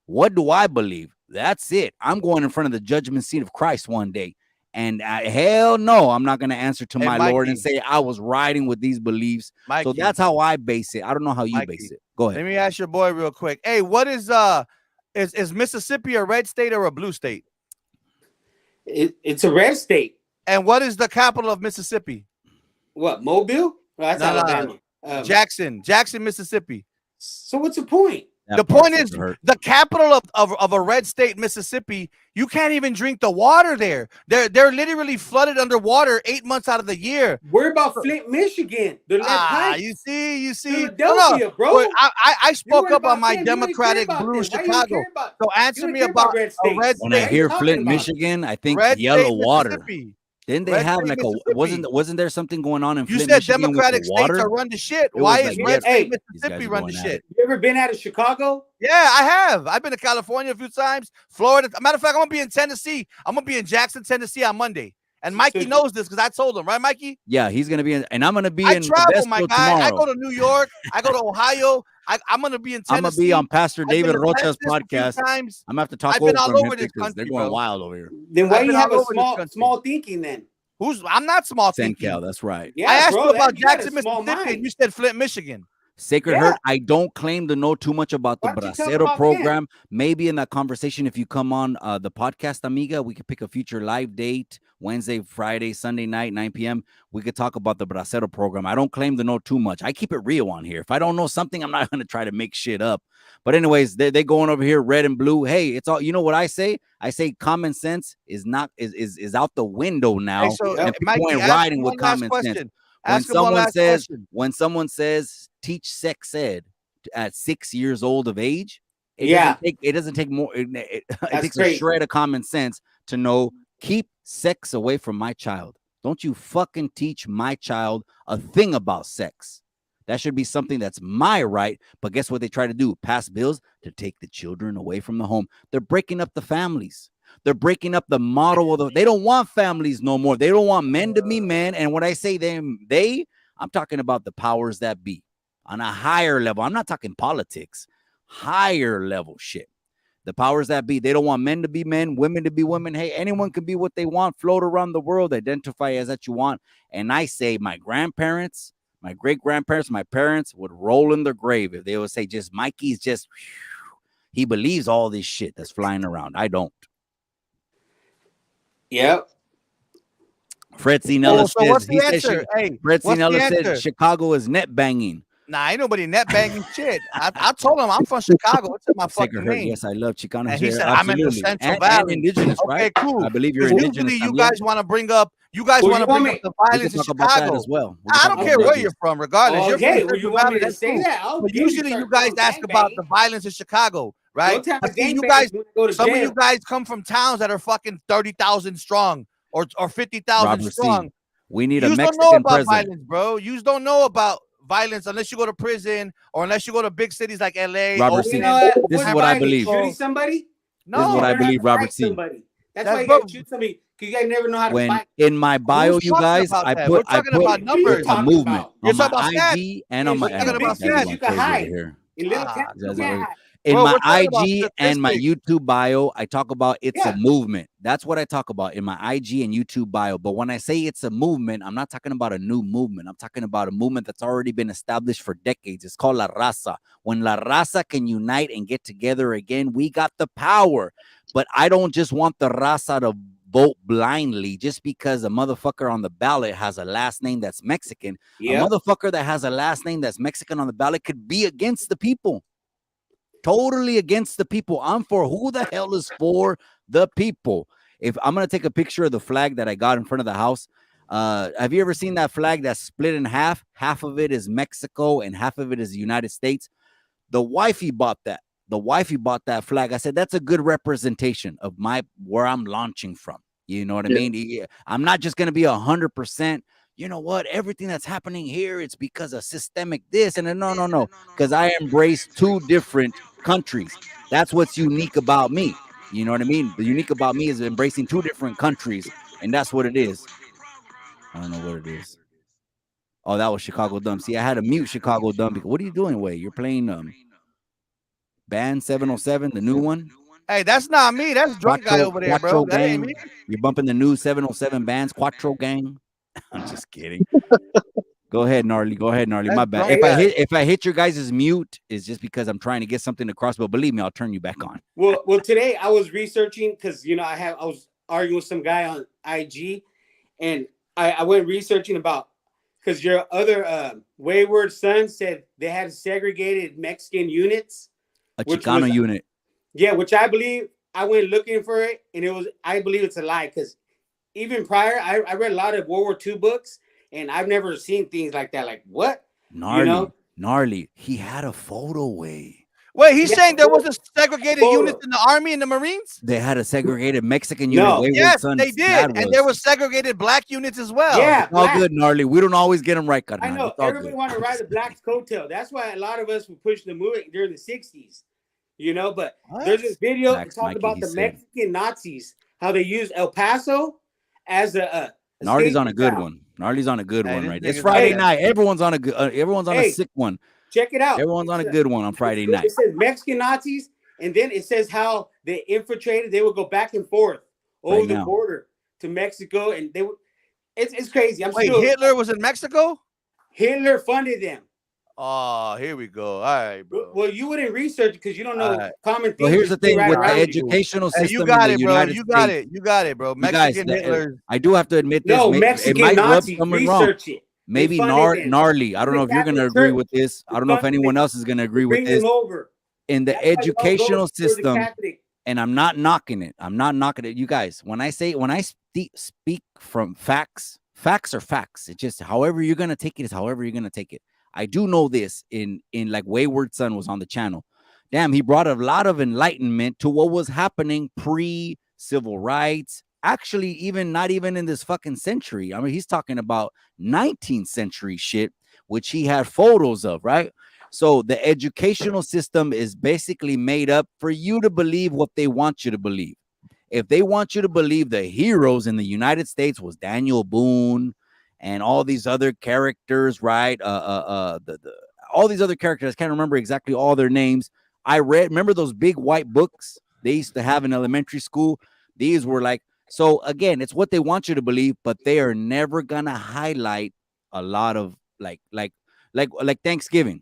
What do I believe? That's it. I'm going in front of the judgment seat of Christ one day. And hell no, I'm not going to answer to my Lord and say I was riding with these beliefs. Mikey, so that's how I base it. I don't know how you base it. Go ahead. let me ask your boy real quick. Hey, what is Mississippi a red state or a blue state? It's a red state. And what is the capital of Mississippi? What, Mobile? Well, that's Alabama. Jackson, Mississippi. So what's the point? The point is the capital of a red state, Mississippi. You can't even drink the water there. They're literally flooded underwater 8 months out of the year. Worry about Flint, Michigan. The You see, Philadelphia, bro. I spoke up on my Democratic blue Chicago. So answer me about a red state. When I hear Flint, Michigan, I think red yellow state, water. Mississippi. Didn't they Red have State, like Mississippi. wasn't there something going on in You Flint, said Michigan Democratic with the states water? are run to shit. It Why was is like, Red yeah, State, these guys Mississippi are run to going at shit? it. You ever been out of Chicago? Yeah, I have. I've been to California a few times. Florida. Matter of fact, I'm gonna be in Tennessee. I'm gonna be in Jackson, Tennessee on Monday. And Mikey knows this because I told him, right, Mikey? Yeah, he's gonna be in, and I'm gonna be I in travel, my Modesto guy. I tomorrow. go to New York. I go to Ohio. I'm gonna be in Tennessee. I'm gonna be on Pastor I've been David to Rocha's Texas a few podcast. times. I'm gonna have to talk I've been over all him over this because they're country, going bro. wild over here. Then why I've you been have all a over this country. small thinking then? I'm not small thinking. Senkel, that's right. Yeah, I asked bro, you about you got a Jackson, small Mississippi, mind. and you said Flint, Michigan. Sacred Yeah. Heart, I don't claim to know too much about the Why don't you talk Bracero about program. Maybe in that conversation, if you come on the podcast, amiga, we could pick a future live date, Wednesday, Friday, Sunday night, 9 p.m. We could talk about the Bracero program. I don't claim to know too much. I keep it real on here. If I don't know something, I'm not going to try to make shit up. But anyways, they going over here, red and blue. Hey, it's all, you know what I say? I say common sense is out the window now. Hey, so, and people Mikey, ain't ask riding him with one last common question. sense. Ask him one last question. When someone says teach sex ed at 6 years old of age, it doesn't take more. It takes crazy. a shred of common sense to know, keep sex away from my child. Don't you fucking teach my child a thing about sex. That should be something that's my right. But guess what they try to do? Pass bills to take the children away from the home. They're breaking up the families. They're breaking up the model of they don't want families no more. They don't want men to be men. And when I say them, I'm talking about the powers that be on a higher level. I'm not talking politics, higher level shit. The powers that be, they don't want men to be men, women to be women. Hey, anyone can be what they want, float around the world, identify as that you want. And I say my grandparents, my great-grandparents, my parents would roll in their grave if they would say, just Mikey's just, he believes all this shit that's flying around. I don't. Yep. Fred C. Nellis so what's the says, answer? Hey, Fred C. what's the Nellis said answer? Chicago is net banging. Nah, ain't nobody net banging shit. I told him I'm from Chicago. It's in my Sacred fucking Heart. name. Yes, I love Chicano. And he said, I'm in the Central and Valley. indigenous, Okay, right? cool. I believe you're Because indigenous. usually you también. guys want to bring up the violence in talk about that Chicago. as well. I don't care where you're from, regardless. You're Okay, from well, you Central want Valley, me to that's say cool. that? I'll But give usually you you guys ask about the violence in Chicago, right? Don't tell But see, you gangbangers guys, when you go to some of jail. you guys come from towns that are fucking 30,000 strong or 50,000 Robert C. strong. We need a You don't know Mexican about president. violence, bro. You don't know about violence unless you go to prison or unless you go to big cities like LA. Robert C. You know what? This is What's what I violence? believe. Shooting somebody? No, This is what I Learn how believe, to Robert fight C. somebody. That's That's why you gotta both. shoot somebody, because you guys never know how to When fight. in my bio, Who's you talking guys, about I that? put We're talking about numbers. a movement You're on my talking about IG and on Yeah, my you're talking talking about about stats. you can hide. here. In little Ah, towns, you that's can't right. hide. In Bro, my we're talking about IG and my statistics. YouTube bio, I talk about it's a Yeah. movement. That's what I talk about in my IG and YouTube bio. But when I say it's a movement, I'm not talking about a new movement. I'm talking about a movement that's already been established for decades. It's called La Raza. When La Raza can unite and get together again, we got the power. But I don't just want the Raza to vote blindly just because a motherfucker on the ballot has a last name that's Mexican. Yeah. A motherfucker that has a last name that's Mexican on the ballot could be against the people. Totally against the people. I'm for who the hell is for the people. If I'm gonna take a picture of the flag that I got in front of the house, have you ever seen that flag that's split in half? Half of it is Mexico and half of it is the United States. The wifey bought that. The wifey bought that flag. I said that's a good representation of where I'm launching from. You know what I mean? I'm not just gonna be 100%. You know what? Everything that's happening here, it's because of systemic this and no. Because I embrace two different countries. That's what's unique about me. You know what I mean? The unique about me is embracing two different countries, and that's what it is. I don't know what it is. Oh, that was Chicago Dumb. See, I had to mute Chicago Dumb because what are you doing, Way? You're playing Band 707, the new one. Hey, that's not me. That's drunk guy over there, bro. Quattro That ain't Gang. me. You're bumping the new 707 bands, Quattro Gang. I'm just kidding. Go ahead, Gnarly. Go ahead, Gnarly. My bad. If I hit your guys' mute, it's just because I'm trying to get something across. But believe me, I'll turn you back on. Well, today I was researching because I was arguing with some guy on IG, and I went researching about because your other wayward son said they had segregated Mexican units, A Chicano unit. Yeah, which I believe. I went looking for it, and I believe it's a lie because even prior, I read a lot of World War II books, and I've never seen things like that. Like what? Gnarly. Gnarly. He had a photo, Way. Wait, he's Yeah, saying there photo. was a segregated Photo. unit in the army and the Marines? They had a segregated Mexican unit. No. Wayward Yes, Son's they did. dad And there was. was segregated black units as well. Yeah, It's all black. good, gnarly. We don't always get them right, carnal. I know. It's all Everybody good. want to ride the black's coattail. That's why a lot of us were pushing the movement during the 60s. You know, but there's this video Max talking Mikey, about he the said. Mexican Nazis, how they used El Paso as a Gnarly's on a staging good ground. one. Gnarly's on a good Hey, one, this right? It's nigga's Friday got night. Everyone's on a good. Everyone's on a Hey. sick one. Check it out. Everyone's on a good one on Friday night. It says Mexican Nazis, and then it says how they infiltrated. They would go back and forth over Right the now. border to Mexico, and they would. It's crazy. Wait, Hitler was in Mexico? Hitler funded them. Oh, here we go. All right, bro. Well, you wouldn't research because you don't know Alright. common things. Well, here's the that stay thing right with the around you. educational Hey, system you got in it, the bro. United You got States. it. You got it, bro. You guys, Mexican Hitler. I do have to admit this. No, It Mexican might rub Nazis. someone wrong. Research it. Maybe funded them. gnarly. I don't know if you're going to Catholic agree Church with this. I don't know if funded anyone them. else is going to agree Bring with this. them over. In the That's why y'all go educational for the system, Catholic. and I'm not knocking it. I'm not knocking it. You guys, when I speak from facts are facts. It's just however you're going to take it is however you're going to take it. I do know this in like Wayward Son was on the channel. Damn, he brought a lot of enlightenment to what was happening pre-civil rights. Actually, even not even in this fucking century. I mean, he's talking about 19th century shit, which he had photos of, right? So the educational system is basically made up for you to believe what they want you to believe. If they want you to believe the heroes in the United States was Daniel Boone and all these other characters, right? All these other characters, I can't remember exactly all their names. Remember those big white books they used to have in elementary school? These were like, so again, it's what they want you to believe, but they are never gonna highlight a lot of like Thanksgiving.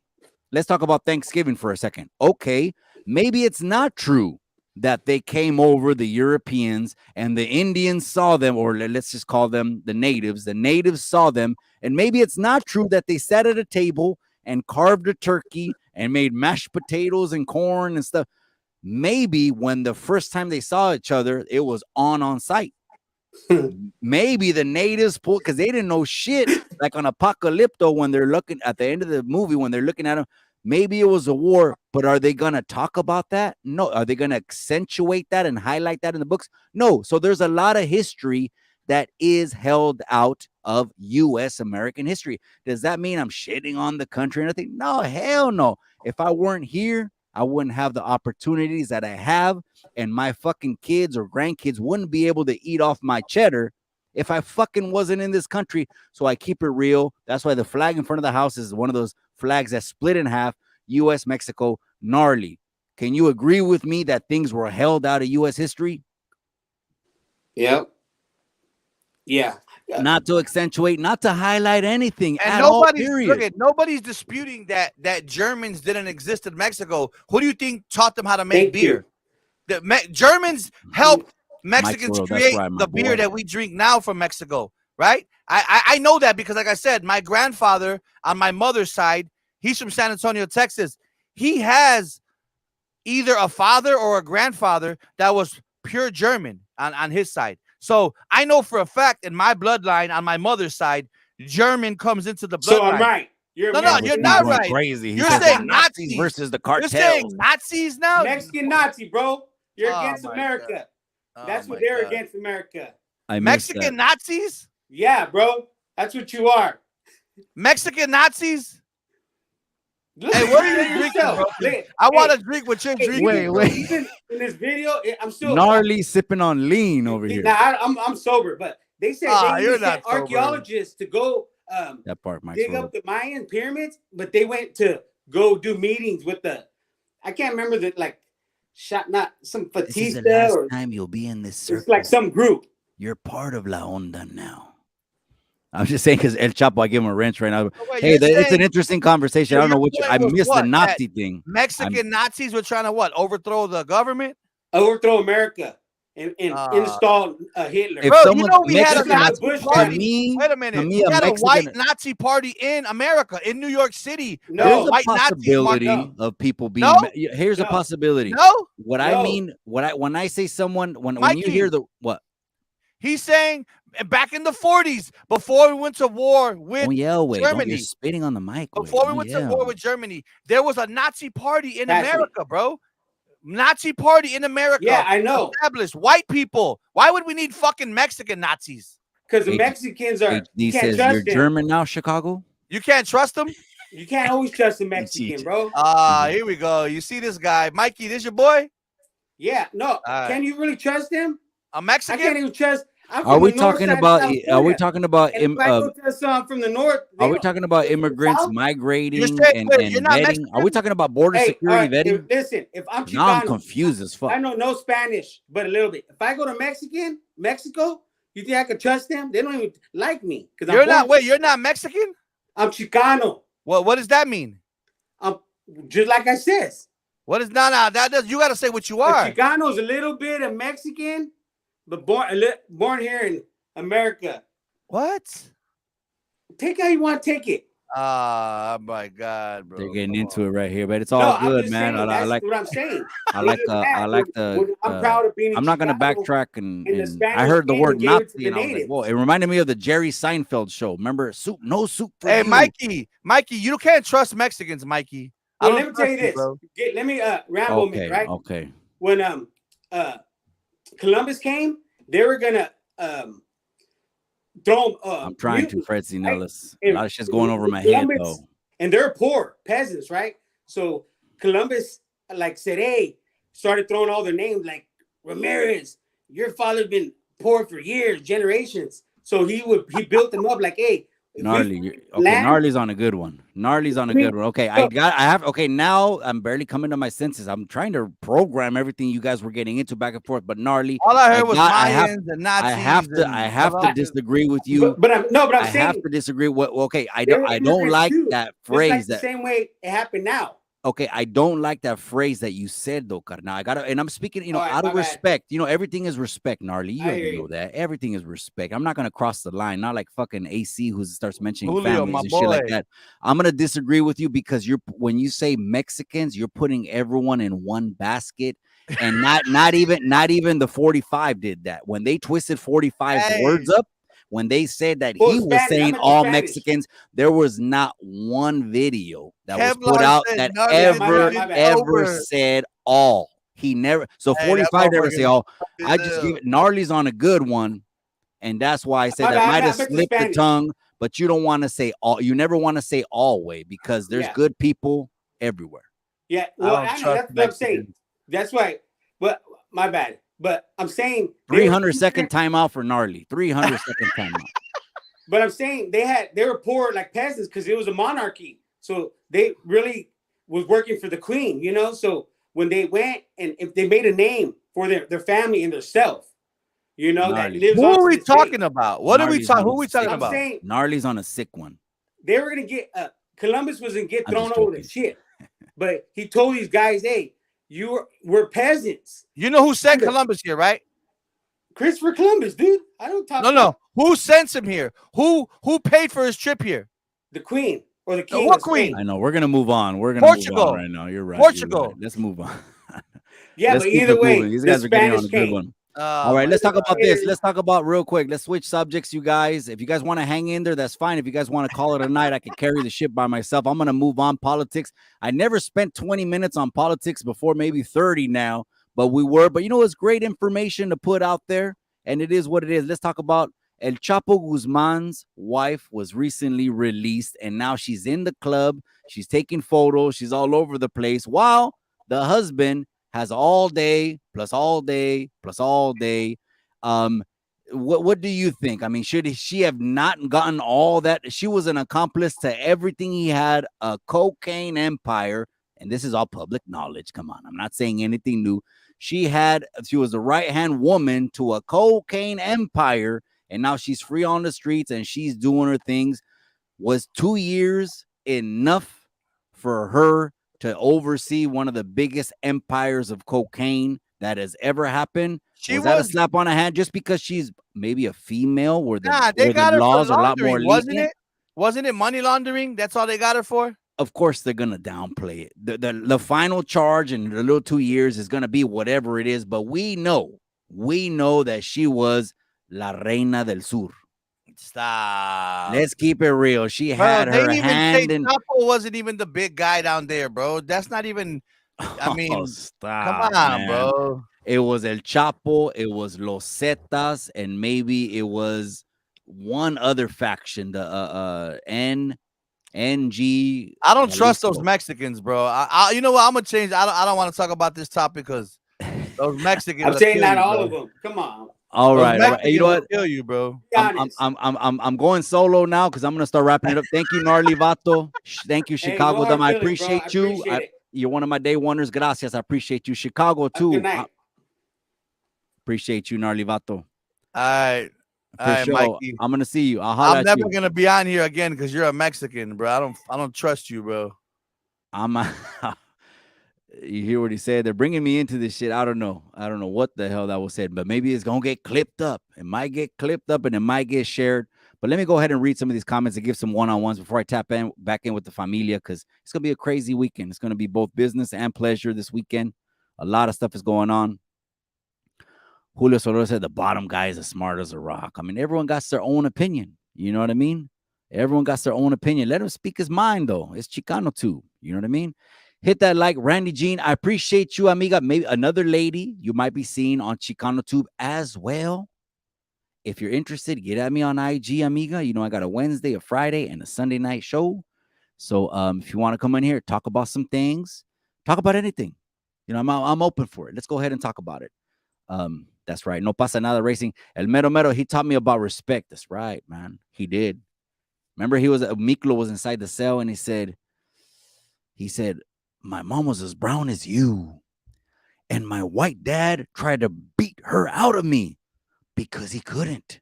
Let's talk about Thanksgiving for a second. Okay, maybe it's not true that they came over, the Europeans, and the Indians saw them, or let's just call them the natives. The natives saw them, and maybe it's not true that they sat at a table and carved a turkey and made mashed potatoes and corn and stuff. Maybe when the first time they saw each other, it was on site. Maybe the natives pulled because they didn't know shit. Like on Apocalypto, when they're looking at the end of the movie, when they're looking at them, maybe it was a war, but are they gonna talk about that? No. Are they gonna accentuate that and highlight that in the books? No. So there's a lot of history that is held out of U.S. American history. Does that mean I'm shitting on the country and everything? No, hell no. If I weren't here, I wouldn't have the opportunities that I have, and my fucking kids or grandkids wouldn't be able to eat off my cheddar if I fucking wasn't in this country. So I keep it real. That's why the flag in front of the house is one of those flags that split in half, U.S., Mexico, gnarly. Can you agree with me that things were held out of U.S. history? Yep. Yeah. Not to accentuate, not to highlight anything And at all, nobody's period. look at nobody's disputing that Germans didn't exist in Mexico. Who do you think taught them how to make Thank you. beer? The Germans helped Mexicans World, that's create right, my the boy. beer that we drink now from Mexico, right? I know that because, like I said, my grandfather on my mother's side, he's from San Antonio, Texas. He has either a father or a grandfather that was pure German on his side. So I know for a fact in my bloodline on my mother's side, German comes into the bloodline. So I'm right. You're No, Mexican you're not Nazi. right. Crazy. He You're said saying the Nazis versus the You're cartels. saying Nazis now? Mexican Nazi, bro. You're Oh against my America. Oh That's my what they're God. against America. I missed Mexican that. Nazis? Yeah, bro. That's what you are. Mexican Nazis? Look Hey, at what are you yourself. drinking, bro? Look- I want hey, to drink what you're hey, drinking. Wait, bro. wait. Even in this video, I'm still Gnarly sipping on lean over here. Now I'm sober, but they said they you're even not sent sober. archaeologists to go That part, Mike's dig World. up the Mayan pyramids, but they went to go do meetings with I can't remember not some This is the Fatista last or time you'll be in this circle. it's like some group. You're part of La Onda now. I'm just saying because El Chapo, I give him a wrench right now. Wait, Hey, you're it's an saying interesting conversation. so I don't know your what point I was missed what? the Nazi thing. Mexican Nazis were trying to what? Overthrow the government? Overthrow America and install Hitler. If Bro, someone you know we had a Mexican Nazi Bush to party. me, Wait a to minute. me, We a had a Mexican, white Nazi party in America, in New York City. No. There there's were a white Nazis possibility marching. No. of people being. No? Here's a No. possibility. No? What I No. mean, when I say someone, when you Mikey. hear the what? He's saying back in the 40s, before we went to war with Germany. You're spitting on the mic. Before we went to war with Germany, there was a Nazi party in Pass America, bro. Nazi party in America. Yeah, I know. Established white people. Why would we need fucking Mexican Nazis? Because the Mexicans are. HD says you're German now, Chicago. You can't trust them. You can't always trust the Mexican, bro. Here we go. You see this guy, Mikey? This your boy? Yeah. No. Can you really trust him? A Mexican? I can't even trust. Are we talking about? Are we talking about? If I go to some from the north, are we talking about immigrants migrating and vetting? Are we talking about border security vetting? Listen, if I'm Chicano, now I'm confused as fuck. I know no Spanish, but a little bit. If I go to Mexico, you think I could trust them? They don't even like me because you're not. Wait, you're not Mexican? I'm Chicano. What does that mean? Just like I says. What is that does you got to say what you are. A Chicano is a little bit of Mexican, but born here in America. What? Take how you want to take it. Oh my God, bro! They're getting into it right here, but it's all good, man. I like what I'm saying. I like the. I'm proud of being. I'm not gonna backtrack and I heard the word Nazi and I was like, whoa! It reminded me of the Jerry Seinfeld show. Remember, soup, no soup for you. Hey, Mikey, you can't trust Mexicans, Mikey. Well, let me tell you this. Let me ramble me, right? Okay. When Columbus came, they were gonna throw. I'm trying to, Fred Zinellis. A lot of shit's going over my head though. And they're poor peasants, right? So Columbus, said, hey, started throwing all their names like Ramirez. Your father's been poor for years, generations. So he built them up like, hey. Gnarly. Gnarly's on a good one. Okay, okay, now I'm barely coming to my senses. I'm trying to program everything you guys were getting into back and forth, but gnarly. All I heard was Mayans and Nazis. I have to disagree with you. But I'm saying I have to disagree. I don't like that phrase. The same way it happened now. Okay, I don't like that phrase that you said though, carnal. And I'm speaking, out of respect. Everything is respect, gnarly. You already know that. Everything is respect. I'm not gonna cross the line, not like fucking AC who starts mentioning Julio, families and shit like that. I'm gonna disagree with you because when you say Mexicans, you're putting everyone in one basket. And not even the 45 did that. When they twisted 45's words up, when they said that he was saying all Mexicans, there was not one video that was put out that ever said all. He never. So 45 never say all. I just give it. Gnarly's on a good one, and that's why I said that might have slipped the tongue. But you don't want to say all. You never want to say all way because there's good people everywhere. Yeah, well, I know that's what I'm saying. That's right. But my bad. But I'm saying 300-second timeout for Gnarly. 300-second timeout. But I'm saying they were poor like peasants because it was a monarchy. So they really was working for the queen, So when they went and if they made a name for their family and their self, that lives. Who are we talking about? What are we talking? Who are we talking about? Gnarly's on a sick one. They were gonna get Columbus was gonna get thrown over the ship, but he told these guys, "Hey, we're peasants." You know who sent Columbus here, right? Christopher Columbus, dude. I don't talk. No. Who sent him here? Who paid for his trip here? The queen or the king. What queen? I know. We're gonna move on. Portugal move on right now. You're right. Portugal. Let's move on. Yeah, but either way, these guys are getting on a good one. All right, let's talk about this. Let's talk about real quick. Let's switch subjects, you guys. If you guys want to hang in there, that's fine. If you guys want to call it a night, I can carry the ship by myself. I'm going to move on politics. I never spent 20 minutes on politics before, maybe 30 now, but it's great information to put out there, and it is what it is. Let's talk about El Chapo Guzman's wife was recently released, and now she's in the club. She's taking photos. She's all over the place, while the husband has all day plus all day plus all day. What do you think? I mean, should she have not gotten all that? She was an accomplice to everything he had, a cocaine empire, and this is all public knowledge. Come on, I'm not saying anything new. She was the right-hand woman to a cocaine empire, and now she's free on the streets and she's doing her things. Was 2 years enough for her to oversee one of the biggest empires of cocaine that has ever happened? Was that a slap on the hand just because she's maybe a female? They got her laws for are a lot more lenient? Wasn't it money laundering? That's all they got her for? Of course they're gonna downplay it. The final charge in the little 2 years is gonna be whatever it is, but we know that she was La Reina del Sur. Stop. Let's keep it real. She Bro, had they her didn't even say hand in. Chapo wasn't even the big guy down there, bro. That's not even. I mean, come stop, on, man. bro. It was El Chapo, it was Los Zetas, and maybe it was one other faction, the NG. I don't trust those Mexicans, bro. You know what? I'm gonna change. I don't want to talk about this topic because those Mexicans. I'm saying not you, all bro. of them. Come on. All right, all right. Mexicans You know what? will kill you, bro. Be honest. I'm going solo now because I'm gonna start wrapping it up. Thank you, Gnarly Vato. Thank you, Hey, Chicago. no hard I feelings, bro. I appreciate you. appreciate it. You're one of my day wonders. Gracias. I appreciate you. Chicago Have a good too. night. Appreciate you, Gnarly Vato. All right, For sure. Mikey. I'm gonna see you. I'll holler I'm at never you. gonna be on here again because you're a Mexican, bro. I don't trust you, bro. You hear what he said? They're bringing me into this shit. I don't know what the hell that was said, but maybe it's gonna get clipped up. It might get clipped up and it might get shared. But let me go ahead and read some of these comments and give some one-on-ones before I tap back in with the familia, because it's gonna be a crazy weekend. It's gonna be both business and pleasure this weekend. A lot of stuff is going on. Julio Soler said the bottom guy is as smart as a rock. I mean, everyone got their own opinion. You know what I mean? Everyone got their own opinion. Let him speak his mind, though. It's Chicano too. You know what I mean? Hit that like, Randy Jean. I appreciate you, amiga. Maybe another lady you might be seeing on Chicano Tube as well. If you're interested, get at me on IG, amiga. You know, I got a Wednesday, a Friday, and a Sunday night show. So if you want to come in here, talk about some things, talk about anything. You know, I'm open for it. Let's go ahead and talk about it. That's right. No pasa nada racing. El Mero Mero, he taught me about respect. That's right, man. He did. Remember, Miklo was inside the cell and he said, my mom was as brown as you. And my white dad tried to beat her out of me because he couldn't.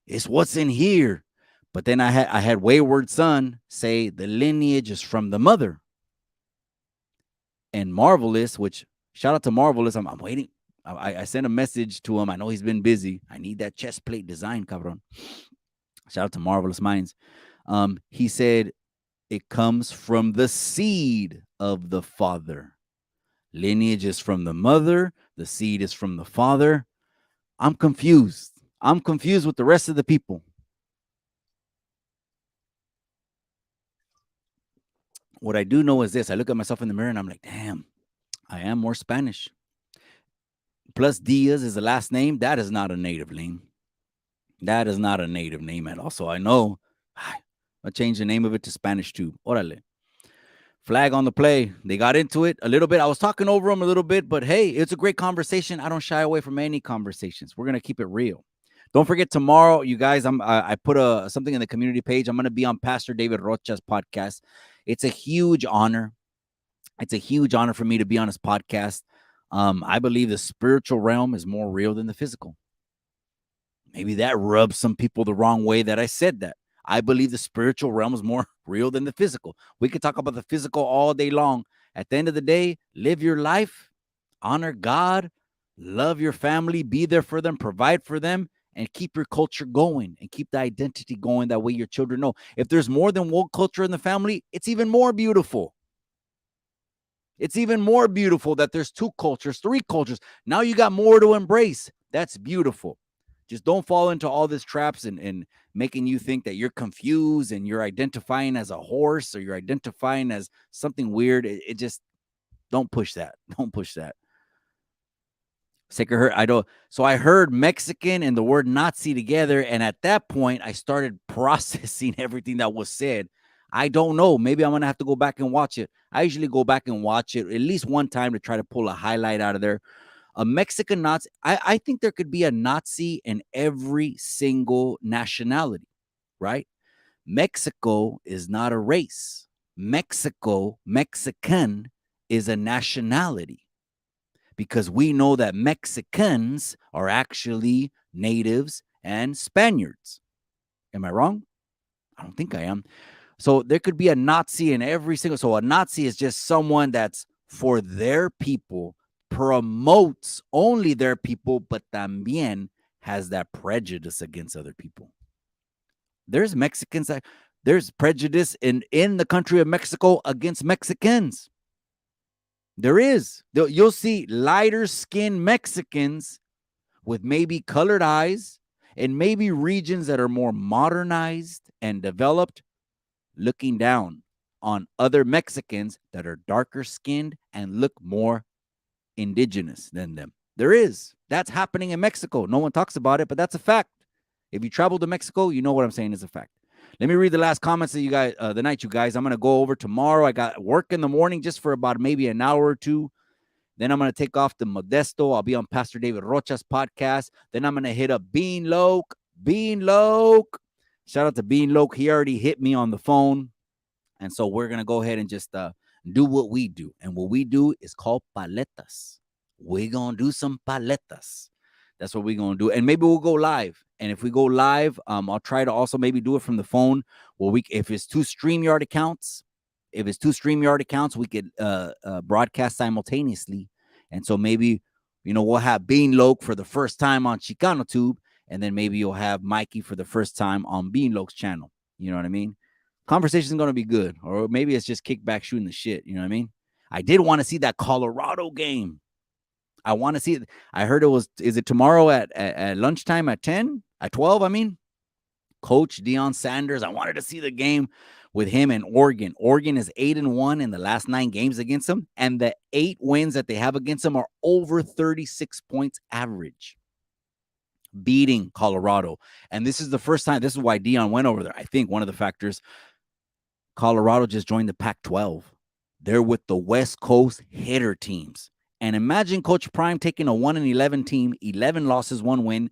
It's what's in here. But then I had Wayward Son say the lineage is from the mother. And Marvelous, which shout out to Marvelous. I'm waiting. I sent a message to him. I know he's been busy. I need that chest plate design, cabron. Shout out to Marvelous Minds. He said it comes from the seed of the father. Lineage is from the mother. The seed is from the father. I'm confused. I'm confused with the rest of the people. What I do know is this. I look at myself in the mirror and I'm like, damn, I am more Spanish. Plus Diaz is the last name. That is not a native name. That is not a native name at all. So I know I'll change the name of it to Spanish too. Orale. Flag on the play. They got into it a little bit. I was talking over them a little bit, but hey, it's a great conversation. I don't shy away from any conversations. We're going to keep it real. Don't forget tomorrow, you guys, I put something in the community page. I'm going to be on Pastor David Rocha's podcast. It's a huge honor. It's a huge honor for me to be on his podcast. I believe the spiritual realm is more real than the physical. Maybe that rubs some people the wrong way that I said that. I believe the spiritual realm is more real than the physical. We could talk about the physical all day long. At the end of the day, live your life, honor God, love your family, be there for them, provide for them, and keep your culture going and keep the identity going. That way your children know. If there's more than one culture in the family, it's even more beautiful. It's even more beautiful that there's 2 cultures, 3 cultures. Now you got more to embrace. That's beautiful. Just don't fall into all these traps and making you think that you're confused and you're identifying as a horse or you're identifying as something weird. It just, don't push that. Don't push that. So I heard Mexican and the word Nazi together. And at that point, I started processing everything that was said. I don't know. Maybe I'm going to have to go back and watch it. I usually go back and watch it at least one time to try to pull a highlight out of there. A Mexican Nazi, I think there could be a Nazi in every single nationality, right? Mexico is not a race. Mexican is a nationality, because we know that Mexicans are actually natives and Spaniards. Am I wrong? I don't think I am. So there could be a Nazi in every single. So a Nazi is just someone that's for their people, promotes only their people, but también has that prejudice against other people. There's Mexicans, there's prejudice in the country of Mexico against Mexicans. There is. You'll see lighter skinned Mexicans with maybe colored eyes and maybe regions that are more modernized and developed looking down on other Mexicans that are darker skinned and look more indigenous than them. There is. That's happening in Mexico. No one talks about it, but that's a fact. If you travel to Mexico, you know what I'm saying is a fact. Let me read the last comments that you guys, the night, you guys. I'm going to go over tomorrow. I got work in the morning just for about maybe an hour or two. Then I'm going to take off to Modesto. I'll be on Pastor David Rocha's podcast. Then I'm going to hit up Bean Loke. Shout out to Bean Loke. He already hit me on the phone. And so we're going to go ahead and just do what we do. And what we do is called paletas. We're going to do some paletas. That's what we're going to do. And maybe we'll go live. And if we go live, I'll try to also maybe do it from the phone. Well, if it's two StreamYard accounts, we could broadcast simultaneously. And so maybe, we'll have Bean Loke for the first time on Chicano Tube. And then maybe you'll have Mikey for the first time on Bean Loke's channel. You know what I mean? Conversation is going to be good. Or maybe it's just kickback shooting the shit. You know what I mean? I did want to see that Colorado game. I want to see it. I heard is it tomorrow at lunchtime at 10? At 12, I mean? Coach Deion Sanders. I wanted to see the game with him and Oregon. Oregon is 8-1 in the last 9 games against them. And the 8 wins that they have against them are over 36 points average, beating Colorado. And this is the first time. This is why Deion went over there. I think one of the factors, Colorado just joined the Pac-12. They're with the West Coast hitter teams. And imagine Coach Prime taking a 1-11 team, 11 losses, 1 win,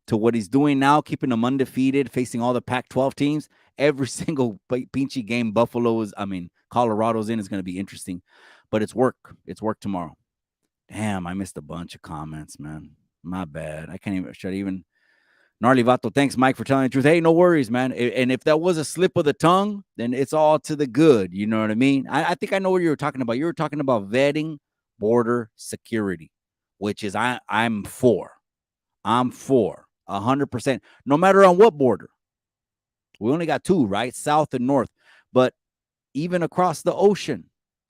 to what he's doing now, keeping them undefeated, facing all the Pac-12 teams. Every single pinchy game Colorado's in is going to be interesting. But it's work. It's work tomorrow. Damn, I missed a bunch of comments, man. My bad. I can't even. Gnarly Vato, thanks, Mike, for telling the truth. Hey, no worries, man. And if that was a slip of the tongue, then it's all to the good. You know what I mean? I think I know what you were talking about. You were talking about vetting border security, which is I'm for. I'm for 100%. No matter on what border. We only got 2, right? South and north. But even across the ocean,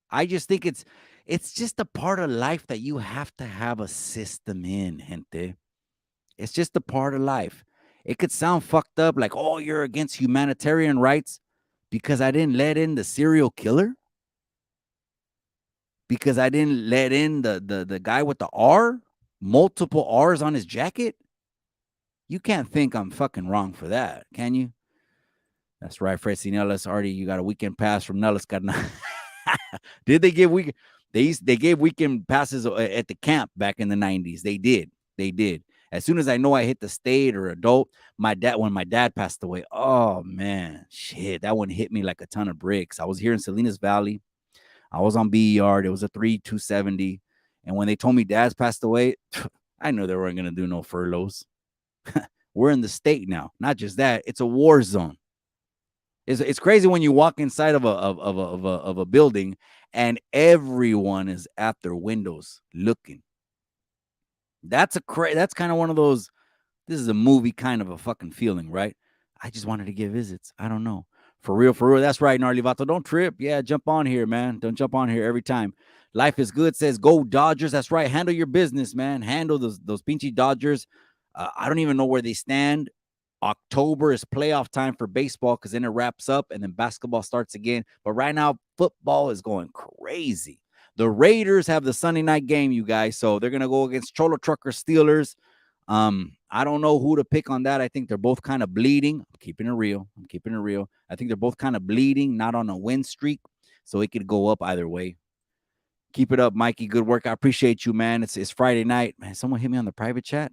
I just think it's just a part of life that you have to have a system in, gente. It's just a part of life. It could sound fucked up like, oh, you're against humanitarian rights because I didn't let in the serial killer? Because I didn't let in the guy with the R? Multiple R's on his jacket? You can't think I'm fucking wrong for that, can you? That's right, Fred C. Nellis. Already, you got a weekend pass from Nellis. Did they give weekend? They gave weekend passes at the camp back in the 90s. They did. As soon as I know I hit the state or adult, when my dad passed away, oh man, shit, that one hit me like a ton of bricks. I was here in Salinas Valley. I was on B Yard. It was a 3-270. And when they told me dad's passed away, I knew they weren't going to do no furloughs. We're in the state now. Not just that, it's a war zone. It's crazy when you walk inside of a building and everyone is at their windows looking. That's kind of one of those, this is a movie kind of a fucking feeling, right? I just wanted to get visits. I don't know. For real. That's right, Gnarly Vato. Don't trip. Yeah, jump on here, man. Don't jump on here every time. Life is good says, go Dodgers. That's right. Handle your business, man. Handle those pinchy Dodgers. I don't even know where they stand. October is playoff time for baseball because then it wraps up and then basketball starts again. But right now, football is going crazy. The Raiders have the Sunday night game, you guys. So they're going to go against Cholo Trucker Steelers. I don't know who to pick on that. I think they're both kind of bleeding. I'm keeping it real. I think they're both kind of bleeding, not on a win streak. So it could go up either way. Keep it up, Mikey. Good work. I appreciate you, man. It's Friday night. Man, someone hit me on the private chat.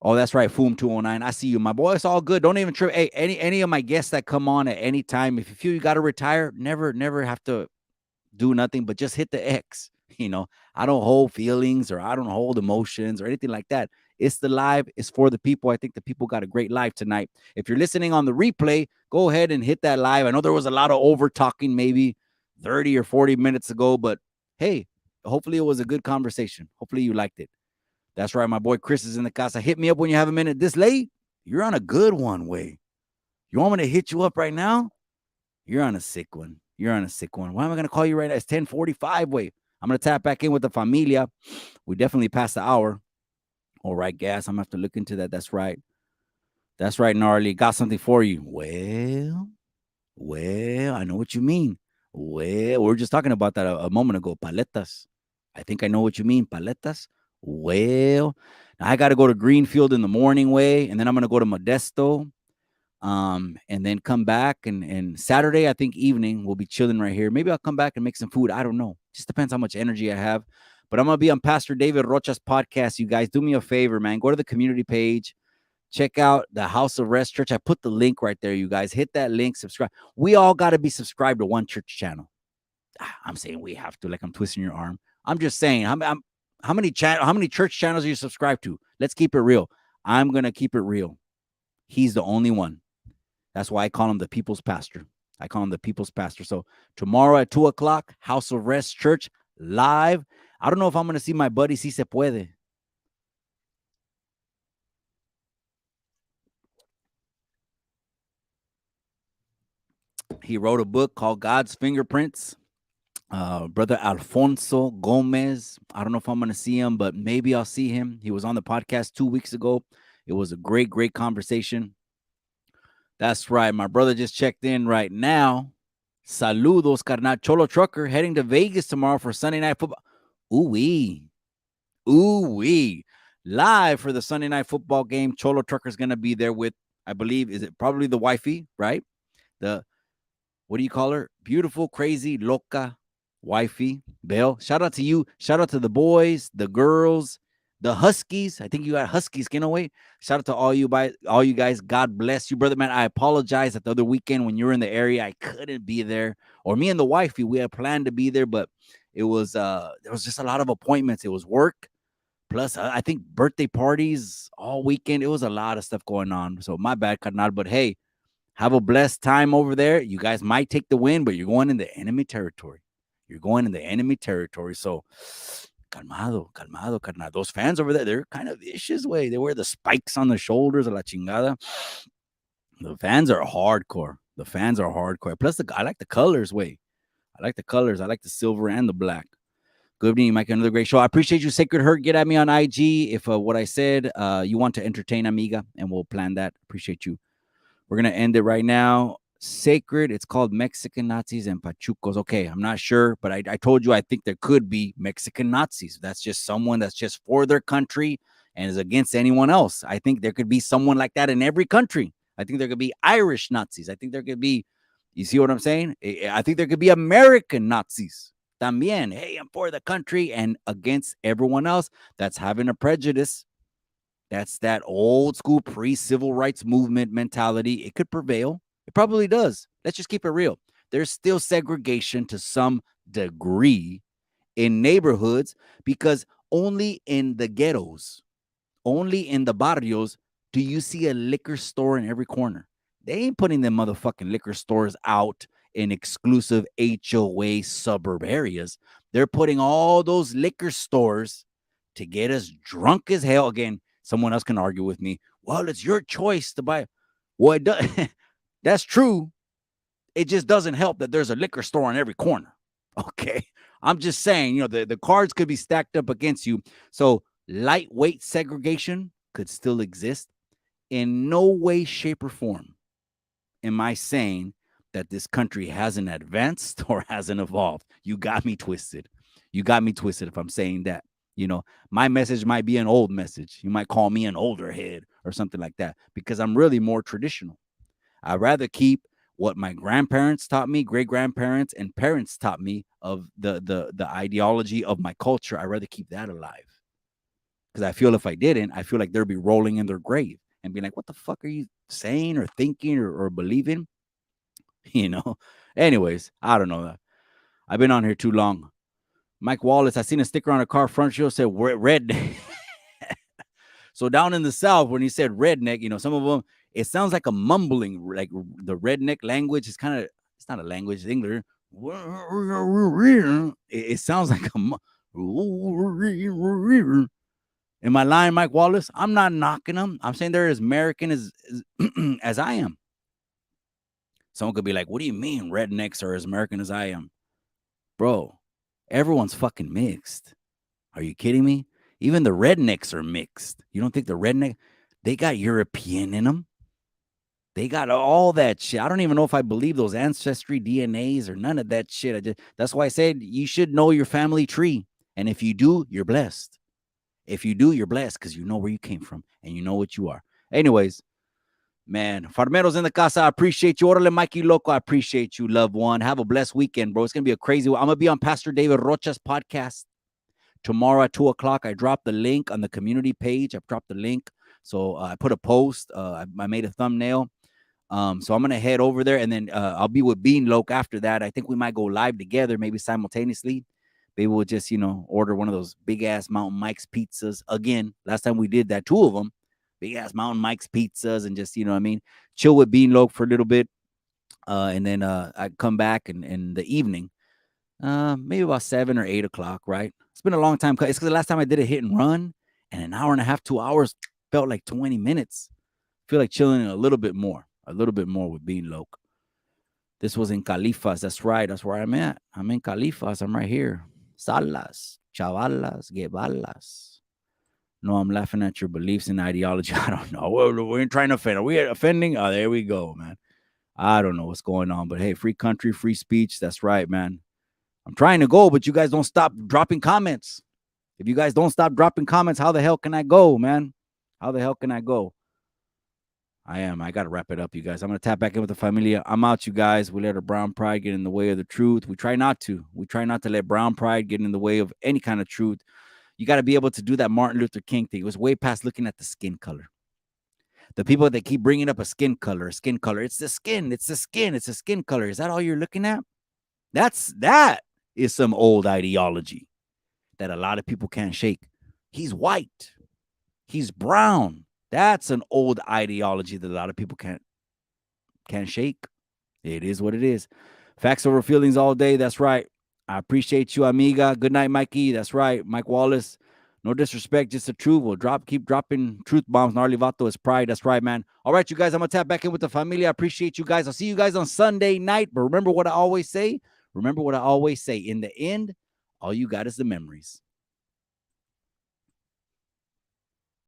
Oh, that's right. Foom209. I see you, my boy. It's all good. Don't even trip. Hey, any of my guests that come on at any time, if you feel you got to retire, never have to do nothing, but just hit the X. I don't hold feelings or I don't hold emotions or anything like that. It's the live. It's for the people. I think the people got a great live tonight. If you're listening on the replay, go ahead and hit that live. I know there was a lot of over talking maybe 30 or 40 minutes ago, but hey, hopefully it was a good conversation. Hopefully you liked it. That's right. My boy Chris is in the casa. Hit me up when you have a minute. This late, you're on a good one, way. You want me to hit you up right now? You're on a sick one. Why am I going to call you right now? It's 10:45, way. I'm going to tap back in with the familia. We definitely passed the hour. All right, gas. I'm gonna have to look into that. That's right. That's right, gnarly. Got something for you. Well, I know what you mean. Well, we were just talking about that a moment ago. Paletas. I think I know what you mean. Paletas. Well, I got to go to Greenfield in the morning way, and then I'm gonna go to Modesto, and then come back. And Saturday, I think evening, we'll be chilling right here. Maybe I'll come back and make some food. I don't know. Just depends how much energy I have. But I'm gonna be on Pastor David Rocha's podcast. You guys, do me a favor, man. Go to the community page. Check out the House of Rest Church. I put the link right there, you guys. Hit that link, subscribe. We all got to be subscribed to one church channel. I'm saying we have to, like I'm twisting your arm. I'm just saying, how many church channels are you subscribed to? Let's keep it real. I'm going to keep it real. He's the only one. That's why I call him the people's pastor. I call him the people's pastor. So tomorrow at 2:00, House of Rest Church live. I don't know if I'm going to see my buddy Si Se Puede. He wrote a book called God's Fingerprints. Brother Alfonso Gomez. I don't know if I'm going to see him, but maybe I'll see him. He was on the podcast 2 weeks ago. It was a great, great conversation. That's right. My brother just checked in right now. Saludos, carnal. Cholo Trucker heading to Vegas tomorrow for Sunday Night Football. Ooh-wee. Ooh-wee. Live for the Sunday Night Football game. Cholo Trucker's going to be there with, I believe, is it probably the wifey, right? What do you call her? Beautiful, crazy, loca wifey, Belle. Shout out to you. Shout out to the boys, the girls, the Huskies. I think you got Huskies skin away. Shout out to all you guys. God bless you, brother, man. I apologize that the other weekend when you were in the area, I couldn't be there. Or me and the wifey, we had planned to be there, but it was there was just a lot of appointments. It was work. Plus, I think birthday parties all weekend. It was a lot of stuff going on. So my bad, carnal. But hey, have a blessed time over there. You guys might take the win, but you're going in the enemy territory. You're going in the enemy territory. So, calmado, carnal. Those fans over there, they're kind of vicious way. They wear the spikes on the shoulders, a la chingada. The fans are hardcore. Plus, I like the colors way. I like the colors. I like the silver and the black. Good evening, Mike. Another great show. I appreciate you, Sacred Hurt. Get at me on IG if what I said you want to entertain, amiga, and we'll plan that. Appreciate you. We're going to end it right now. Sacred, it's called Mexican Nazis and Pachucos. Okay, I'm not sure, but I told you I think there could be Mexican Nazis. That's just someone that's just for their country and is against anyone else. I think there could be someone like that in every country. I think there could be Irish Nazis. I think there could be, you see what I'm saying? I think there could be American Nazis. También, hey, I'm for the country and against everyone else that's having a prejudice. That's that old school pre-civil rights movement mentality. It could prevail. It probably does. Let's just keep it real. There's still segregation to some degree in neighborhoods because only in the ghettos, only in the barrios do you see a liquor store in every corner. They ain't putting them motherfucking liquor stores out in exclusive HOA suburb areas. They're putting all those liquor stores to get us drunk as hell. Again, someone else can argue with me. Well, it's your choice to buy. Well, it does. That's true. It just doesn't help that there's a liquor store on every corner. Okay. I'm just saying, the cards could be stacked up against you. So lightweight segregation could still exist. In no way, shape, or form am I saying that this country hasn't advanced or hasn't evolved. You got me twisted. If I'm saying that. My message might be an old message. You might call me an older head or something like that because I'm really more traditional. I'd rather keep what my grandparents taught me, great-grandparents and parents taught me of the ideology of my culture. I'd rather keep that alive because I feel if I didn't, I feel like they'd be rolling in their grave and be like, what the fuck are you saying or thinking or believing? Anyways, I don't know. I've been on here too long. Mike Wallace, I seen a sticker on a car front shield said redneck. So down in the South, when he said redneck, some of them, it sounds like a mumbling, like the redneck language is it's not a language, it's English. It sounds like a Am I lying, Mike Wallace? I'm not knocking them. I'm saying they're as American as I am. Someone could be like, what do you mean rednecks are as American as I am? Bro, everyone's fucking mixed. Are you kidding me? Even the rednecks are mixed. You don't think the redneck, they got European in them? They got all that shit. I don't even know if I believe those ancestry DNAs or none of that shit. That's why I said you should know your family tree. And if you do, you're blessed. If you do, you're blessed because you know where you came from and you know what you are. Anyways, man, Farmeros in the casa, I appreciate you. Orale Mikey Loco, I appreciate you, loved one. Have a blessed weekend, bro. It's going to be a crazy one. I'm going to be on Pastor David Rocha's podcast tomorrow at 2 o'clock. I dropped the link on the community page. I've dropped the link. So I put a post. I made a thumbnail. So I'm going to head over there, and then I'll be with Bean Loke after that. I think we might go live together, maybe simultaneously. Maybe we'll just, order one of those big-ass Mountain Mike's pizzas. Again, last time we did that, 2 of them, big-ass Mountain Mike's pizzas, and just, chill with Bean Loke for a little bit. And then I come back in the evening, maybe about 7 or 8 o'clock, right? It's been a long time. It's because the last time I did a hit and run, and an hour and a half, 2 hours felt like 20 minutes. Feel like chilling a little bit more with Bean Loke. This was in Califas. That's right. That's where I'm at. I'm in Califas. I'm right here. Salas, chavalas, guevalas. No, I'm laughing at your beliefs and ideology. I don't know. We ain't trying to offend. Are we offending? Oh, there we go, man. I don't know what's going on. But hey, free country, free speech. That's right, man. I'm trying to go, but you guys don't stop dropping comments. If you guys don't stop dropping comments, how the hell can I go, man? How the hell can I go? I got to wrap it up, you guys. I'm going to tap back in with the familia. I'm out, you guys. We let our brown pride get in the way of the truth. We try not to. We try not to let brown pride get in the way of any kind of truth. You got to be able to do that Martin Luther King thing. It was way past looking at the skin color. The people that keep bringing up a skin color. It's the skin. It's the skin. It's the skin color. Is that all you're looking at? That is some old ideology that a lot of people can't shake. He's white. He's brown. That's an old ideology that a lot of people can't shake. It is what it is. Facts over feelings all day. That's right. I appreciate you, amiga. Good night, Mikey. That's right. Mike Wallace. No disrespect, just the truth. We'll keep dropping truth bombs. Gnarly Vato is pride. That's right, man. All right, you guys. I'm going to tap back in with the familia. I appreciate you guys. I'll see you guys on Sunday night. But remember what I always say. In the end, all you got is the memories.